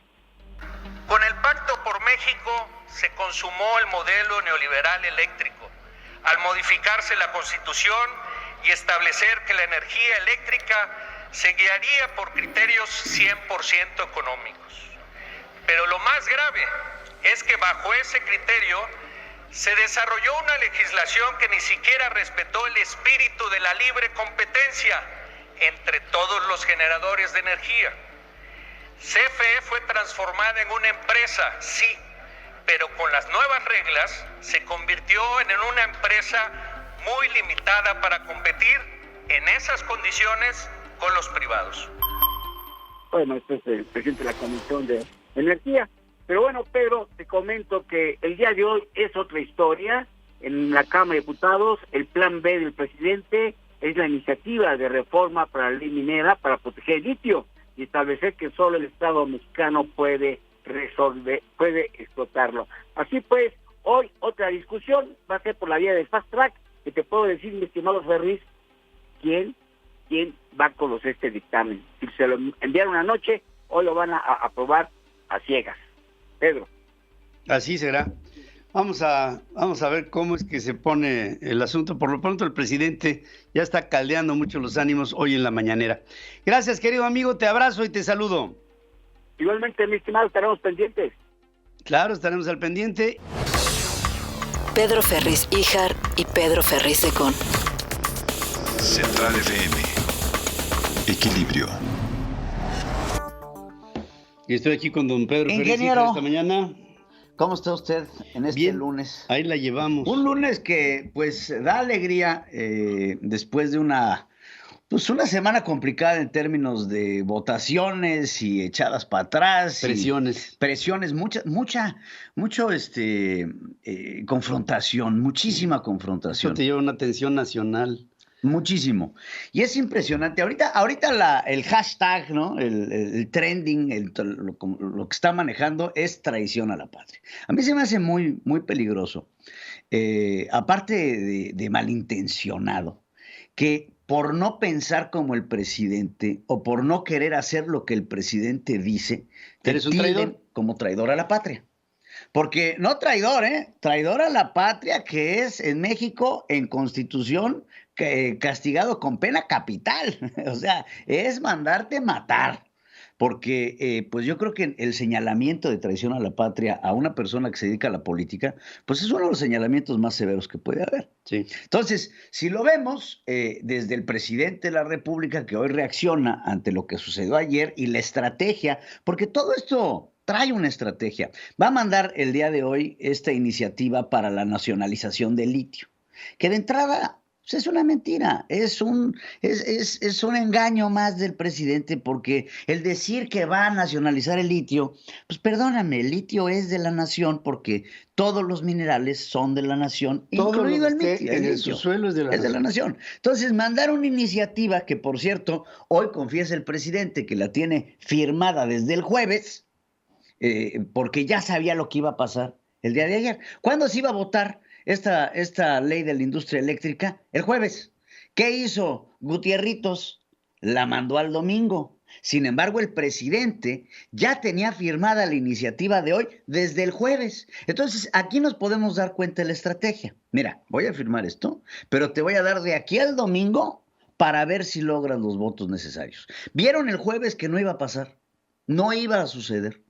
Con el Pacto por México se consumó el modelo neoliberal eléctrico, al modificarse la Constitución y establecer que la energía eléctrica se guiaría por criterios 100% económicos. Pero lo más grave es que bajo ese criterio se desarrolló una legislación que ni siquiera respetó el espíritu de la libre competencia entre todos los generadores de energía. CFE fue transformada en una empresa, sí, pero con las nuevas reglas se convirtió en una empresa muy limitada para competir en esas condiciones con los privados. Bueno, este es el presidente de la Comisión de Energía. Pero bueno, Pedro, te comento que el día de hoy es otra historia. En la Cámara de Diputados, el plan B del presidente es la iniciativa de reforma para la ley minera para proteger el litio y establecer que solo el Estado mexicano puede explotarlo. Así pues, hoy otra discusión va a ser por la vía del fast track, que te puedo decir, mi estimado Ferriz, quién va a conocer este dictamen. Si se lo enviaron anoche, hoy lo van a aprobar a ciegas. Pedro. Así será. Vamos a ver cómo es que se pone el asunto. Por lo pronto el presidente ya está caldeando mucho los ánimos hoy en la mañanera. Gracias, querido amigo, te abrazo y te saludo. Igualmente, mi estimado, estaremos pendientes. Claro, estaremos al pendiente. Pedro Ferriz Híjar y Pedro Ferriz Secón. Central FM. Equilibrio. Y estoy aquí con don Pedro Ferriz Ingeniero, esta mañana. ¿Cómo está usted en este Bien, lunes? Ahí la llevamos. Un lunes que pues da alegría después de una semana complicada en términos de votaciones y echadas para atrás. Presiones, confrontación, muchísima confrontación. Eso te lleva una tensión nacional. Muchísimo. Y es impresionante. Ahorita el hashtag, ¿no? El trending, lo que está manejando es traición a la patria. A mí se me hace muy, muy peligroso. Aparte de malintencionado, que por no pensar como el presidente o por no querer hacer lo que el presidente dice, ¿eres un traidor? Como traidor a la patria. Porque no traidor, traidor a la patria, que es en México, en Constitución, castigado con pena capital. O sea, es mandarte matar. Porque pues yo creo que el señalamiento de traición a la patria a una persona que se dedica a la política, pues es uno de los señalamientos más severos que puede haber. Sí. Entonces, si lo vemos desde el presidente de la República, que hoy reacciona ante lo que sucedió ayer y la estrategia, porque todo esto trae una estrategia. Va a mandar el día de hoy esta iniciativa para la nacionalización del litio, que de entrada pues es una mentira, es un engaño más del presidente, porque el decir que va a nacionalizar el litio, pues perdóname, el litio es de la nación porque todos los minerales son de la nación, incluido el litio. En el subsuelo es de la nación. Entonces, mandar una iniciativa que, por cierto, hoy confiesa el presidente que la tiene firmada desde el jueves, porque ya sabía lo que iba a pasar el día de ayer. ¿Cuándo se iba a votar esta ley de la industria eléctrica? El jueves. ¿Qué hizo Gutierritos? La mandó al domingo. Sin embargo, el presidente ya tenía firmada la iniciativa de hoy desde el jueves. Entonces, aquí nos podemos dar cuenta de la estrategia. Mira, voy a firmar esto, pero te voy a dar de aquí al domingo para ver si logras los votos necesarios. Vieron el jueves que no iba a pasar, no iba a suceder.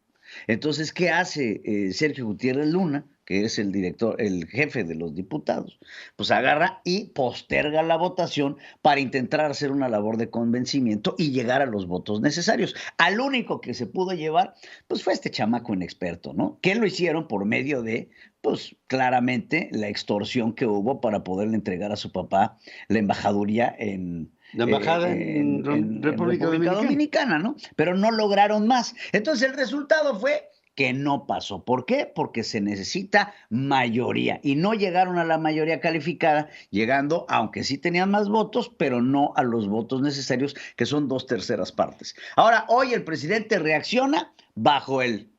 Entonces, ¿qué hace Sergio Gutiérrez Luna, que es el jefe de los diputados? Pues agarra y posterga la votación para intentar hacer una labor de convencimiento y llegar a los votos necesarios. Al único que se pudo llevar, pues fue este chamaco inexperto, ¿no? Que lo hicieron por medio de, pues claramente, la extorsión que hubo para poderle entregar a su papá la embajaduría en la embajada en República Dominicana, ¿no? Pero no lograron más. Entonces el resultado fue que no pasó. ¿Por qué? Porque se necesita mayoría y no llegaron a la mayoría calificada, llegando, aunque sí tenían más votos, pero no a los votos necesarios, que son 2/3 partes. Ahora, hoy el presidente reacciona bajo el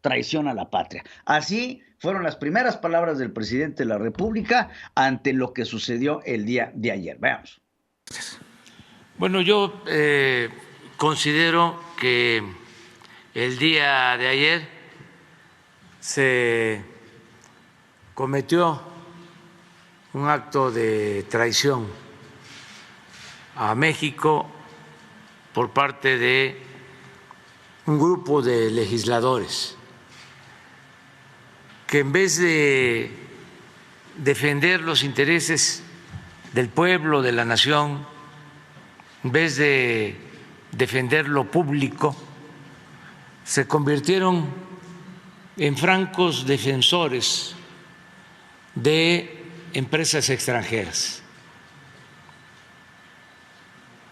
traición a la patria. Así fueron las primeras palabras del presidente de la República ante lo que sucedió el día de ayer. Veamos. Bueno, yo considero que el día de ayer se cometió un acto de traición a México por parte de un grupo de legisladores que en vez de defender los intereses del pueblo, de la nación, en vez de defender lo público, se convirtieron en francos defensores de empresas extranjeras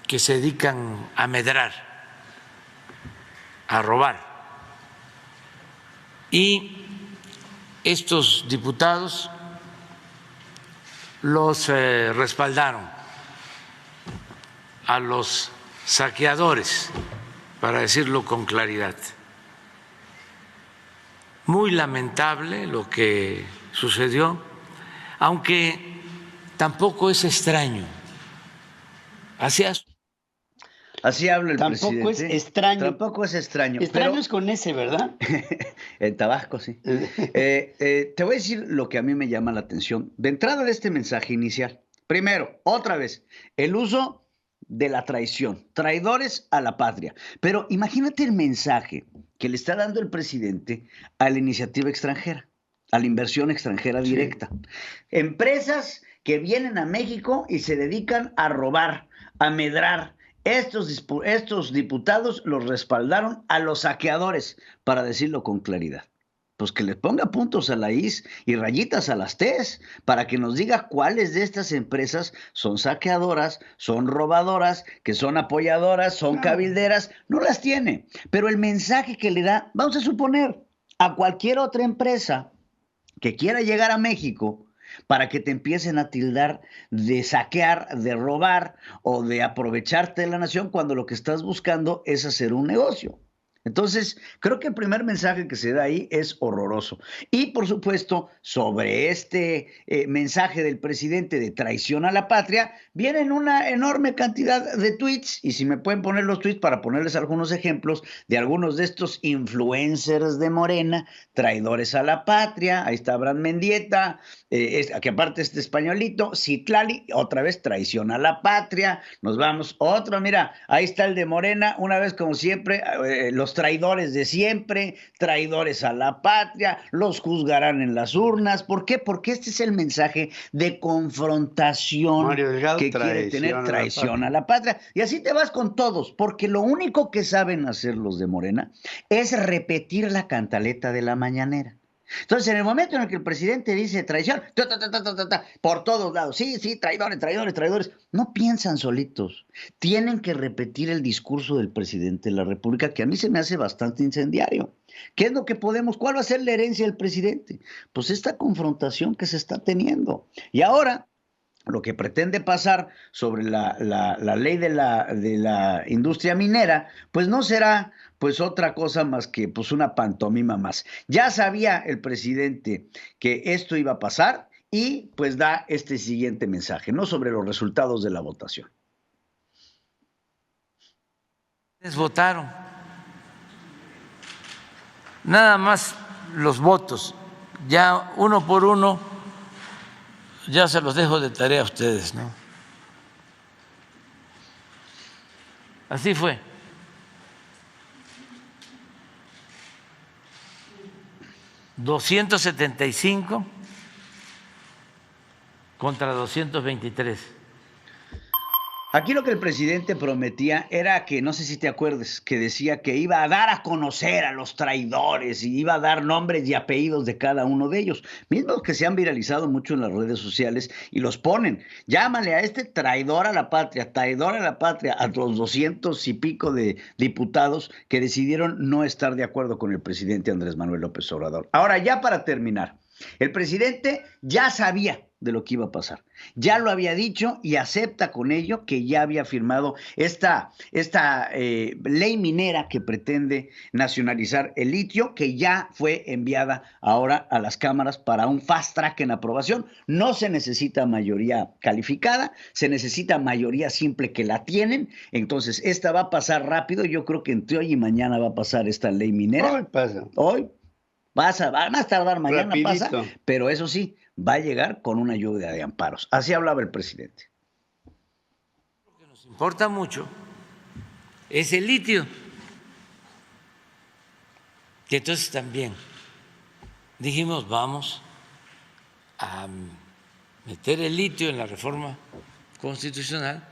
que se dedican a medrar, a robar. Y estos diputados los respaldaron a los saqueadores, para decirlo con claridad. Muy lamentable lo que sucedió, aunque tampoco es extraño. Así habla el presidente. Tampoco es extraño. Tampoco es extraño. Extraño es con ese, ¿verdad? En Tabasco, sí. Te voy a decir lo que a mí me llama la atención. De entrada de este mensaje inicial. Primero, otra vez, el uso de la traición. Traidores a la patria. Pero imagínate el mensaje que le está dando el presidente a la iniciativa extranjera, a la inversión extranjera directa. Sí. Empresas que vienen a México y se dedican a robar, a medrar. Estos diputados los respaldaron a los saqueadores, para decirlo con claridad. Pues que les ponga puntos a la is y rayitas a las tes, para que nos diga cuáles de estas empresas son saqueadoras, son robadoras, que son apoyadoras, son cabilderas. No las tiene. Pero el mensaje que le da, vamos a suponer, a cualquier otra empresa que quiera llegar a México, para que te empiecen a tildar de saquear, de robar o de aprovecharte de la nación, cuando lo que estás buscando es hacer un negocio. Entonces, creo que el primer mensaje que se da ahí es horroroso. Y, por supuesto, sobre este mensaje del presidente de traición a la patria, vienen una enorme cantidad de tweets, y si me pueden poner los tweets para ponerles algunos ejemplos de algunos de estos influencers de Morena, traidores a la patria. Ahí está Abraham Mendieta, que aparte este españolito, Citlali, otra vez traición a la patria. Nos vamos, otro, mira, ahí está el de Morena, una vez como siempre, los traidores de siempre, traidores a la patria, los juzgarán en las urnas. ¿Por qué? Porque este es el mensaje de confrontación que quiere tener, traición a la patria. Y así te vas con todos, porque lo único que saben hacer los de Morena es repetir la cantaleta de la mañanera. Entonces, en el momento en el que el presidente dice traición, por todos lados, sí, traidores, traidores, traidores, no piensan solitos. Tienen que repetir el discurso del presidente de la República, que a mí se me hace bastante incendiario. ¿Qué es lo que podemos? ¿Cuál va a ser la herencia del presidente? Pues esta confrontación que se está teniendo. Y ahora, lo que pretende pasar sobre la ley de la industria minera, pues no será pues otra cosa más que pues una pantomima más. Ya sabía el presidente que esto iba a pasar y pues da este siguiente mensaje, ¿no? Sobre los resultados de la votación. Les votaron. Nada más los votos, ya uno por uno, ya se los dejo de tarea a ustedes, ¿no? Así fue. $275 contra 223. Aquí lo que el presidente prometía era que, no sé si te acuerdas, que decía que iba a dar a conocer a los traidores y iba a dar nombres y apellidos de cada uno de ellos, mismos que se han viralizado mucho en las redes sociales y los ponen. Llámale a este traidor a la patria, a los 200 y pico de diputados que decidieron no estar de acuerdo con el presidente Andrés Manuel López Obrador. Ahora, ya para terminar, el presidente ya sabía de lo que iba a pasar. Ya lo había dicho y acepta con ello que ya había firmado esta ley minera que pretende nacionalizar el litio, que ya fue enviada ahora a las cámaras para un fast track en aprobación. No se necesita mayoría calificada, se necesita mayoría simple, que la tienen. Entonces, esta va a pasar rápido. Yo creo que entre hoy y mañana va a pasar esta ley minera. Hoy pasa. Hoy pasa, va a más tardar, mañana rapidito. Pasa, pero eso sí, va a llegar con una lluvia de amparos. Así hablaba el presidente. Lo que nos importa mucho es el litio, que entonces también dijimos vamos a meter el litio en la reforma constitucional,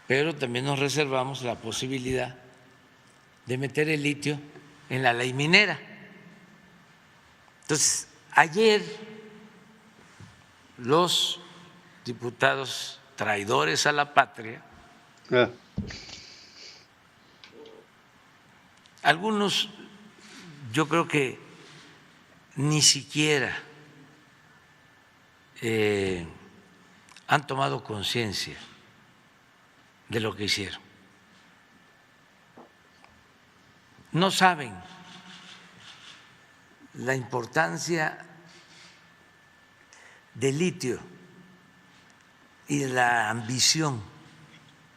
pero también nos reservamos la posibilidad de meter el litio en la ley minera. Entonces, ayer los diputados traidores a la patria, algunos yo creo que ni siquiera han tomado conciencia de lo que hicieron. No saben la importancia del litio y la ambición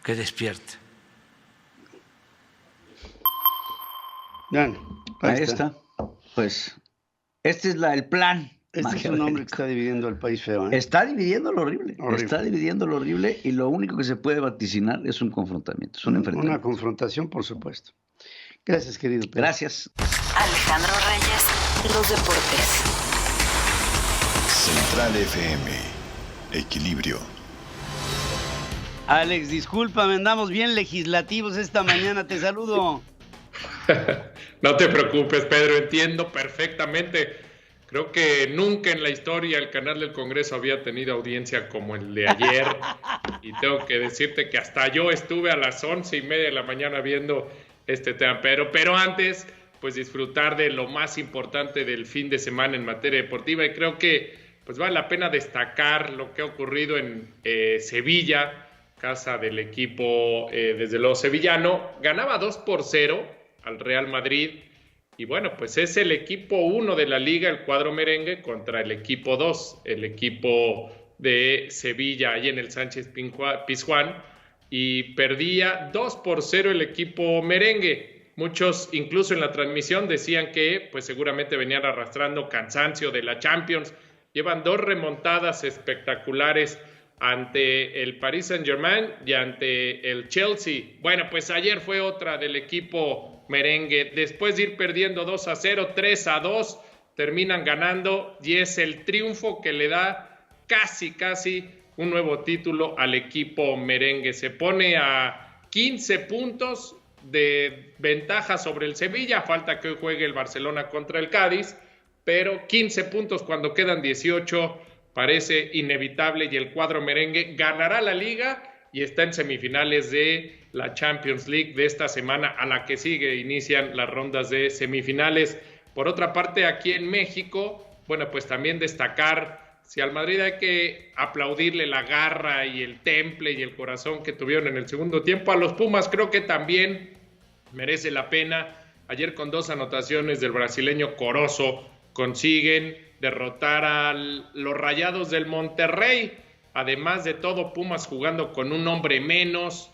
que despierta. Ahí está. Pues este es el plan. Este es un hombre que está dividiendo al país feo. Está dividiendo lo horrible. Está dividiendo lo horrible y lo único que se puede vaticinar es un confrontamiento, es un enfrentamiento. Una confrontación, por supuesto. Gracias, querido Pedro. Gracias. Alejandro Reyes, los deportes. Central FM. Equilibrio. Alex, discúlpame, andamos bien legislativos esta mañana, te saludo. No te preocupes, Pedro, entiendo perfectamente. Creo que nunca en la historia el canal del Congreso había tenido audiencia como el de ayer. Y tengo que decirte que hasta yo estuve a las 11:30 de la mañana viendo este tema. Pero antes, pues disfrutar de lo más importante del fin de semana en materia deportiva. Y creo que pues vale la pena destacar lo que ha ocurrido en Sevilla, casa del equipo, desde luego sevillano. Ganaba 2-0 al Real Madrid. Y bueno, pues es el equipo 1 de la liga, el cuadro merengue, contra el equipo 2, el equipo de Sevilla, ahí en el Sánchez Pizjuán, y perdía 2-0 el equipo merengue. Muchos, incluso en la transmisión, decían que pues seguramente venían arrastrando cansancio de la Champions. Llevan 2 remontadas espectaculares ante el Paris Saint-Germain y ante el Chelsea. Bueno, pues ayer fue otra del equipo merengue. Después de ir perdiendo 2-0, 3-2, terminan ganando y es el triunfo que le da casi un nuevo título al equipo merengue. Se pone a 15 puntos de ventaja sobre el Sevilla. Falta que hoy juegue el Barcelona contra el Cádiz, pero 15 puntos cuando quedan 18 parece inevitable y el cuadro merengue ganará la liga y está en semifinales de la Champions League de esta semana, a la que sigue inician las rondas de semifinales. Por otra parte, aquí en México, bueno, pues también destacar, si al Madrid hay que aplaudirle la garra y el temple y el corazón que tuvieron en el segundo tiempo, a los Pumas creo que también merece la pena. Ayer con 2 anotaciones del brasileño Corozo consiguen derrotar a los Rayados del Monterrey. Además de todo, Pumas jugando con un hombre menos.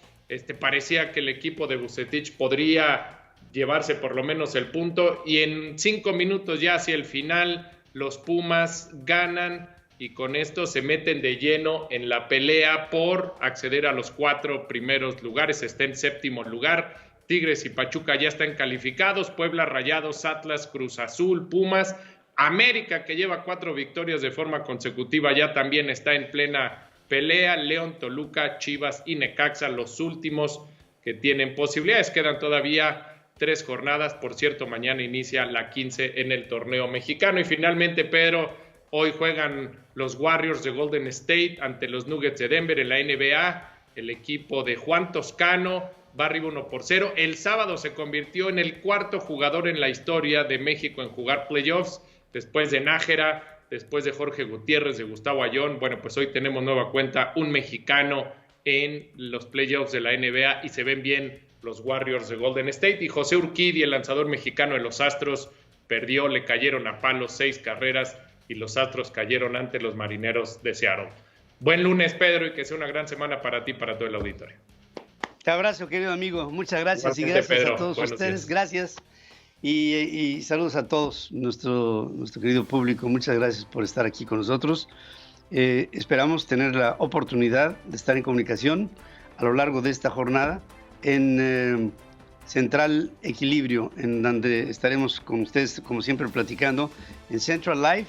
Parecía que el equipo de Vucetich podría llevarse por lo menos el punto. Y en 5 minutos ya hacia el final, los Pumas ganan y con esto se meten de lleno en la pelea por acceder a los 4 primeros lugares. Está en 7º lugar. Tigres y Pachuca ya están calificados. Puebla, Rayados, Atlas, Cruz Azul, Pumas. América, que lleva 4 victorias de forma consecutiva, ya también está en plena pelea. León, Toluca, Chivas y Necaxa, los últimos que tienen posibilidades. Quedan todavía 3 jornadas. Por cierto, mañana inicia la 15 en el torneo mexicano. Y finalmente, Pedro, hoy juegan los Warriors de Golden State ante los Nuggets de Denver en la NBA. El equipo de Juan Toscano va arriba 1-0. El sábado se convirtió en el 4º jugador en la historia de México en jugar playoffs. Después de Nájera, después de Jorge Gutiérrez, de Gustavo Ayón. Bueno, pues hoy tenemos nueva cuenta, un mexicano en los playoffs de la NBA y se ven bien los Warriors de Golden State. Y José Urquidi, el lanzador mexicano de los Astros, perdió, le cayeron a palos 6 carreras y los Astros cayeron ante los Marineros de Seattle. Buen lunes, Pedro, y que sea una gran semana para ti y para todo el auditorio. Te abrazo, querido amigo. Muchas gracias. Igualmente, y gracias, Pedro. A todos Buenos ustedes. Días. Gracias. Y saludos a todos, nuestro querido público. Muchas gracias por estar aquí con nosotros. Esperamos tener la oportunidad de estar en comunicación a lo largo de esta jornada en Central Equilibrio, en donde estaremos con ustedes, como siempre, platicando en Central Live.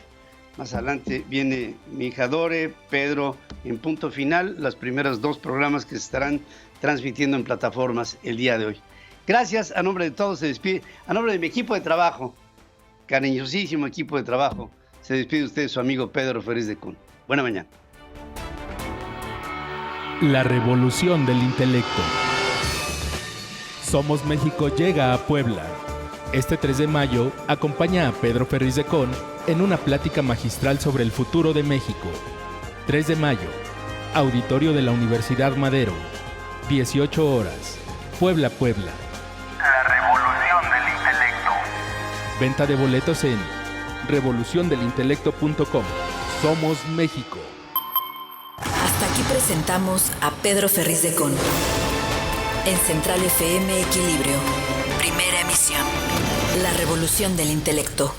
Más adelante viene mi hija Dore, Pedro en Punto Final, los primeros 2 programas que se estarán transmitiendo en plataformas el día de hoy. Gracias, a nombre de todos se despide, a nombre de mi equipo de trabajo, cariñosísimo equipo de trabajo, se despide usted su amigo Pedro Ferriz de Con. Buena mañana. La revolución del intelecto. Somos México llega a Puebla. Este 3 de mayo acompaña a Pedro Ferriz de Con en una plática magistral sobre el futuro de México. 3 de mayo, Auditorio de la Universidad Madero, 18 horas, Puebla, Puebla. La revolución del intelecto. Venta de boletos en revoluciondelintelecto.com. Somos México. Hasta aquí presentamos a Pedro Ferriz de Con. En Central FM Equilibrio. Primera emisión. La revolución del intelecto.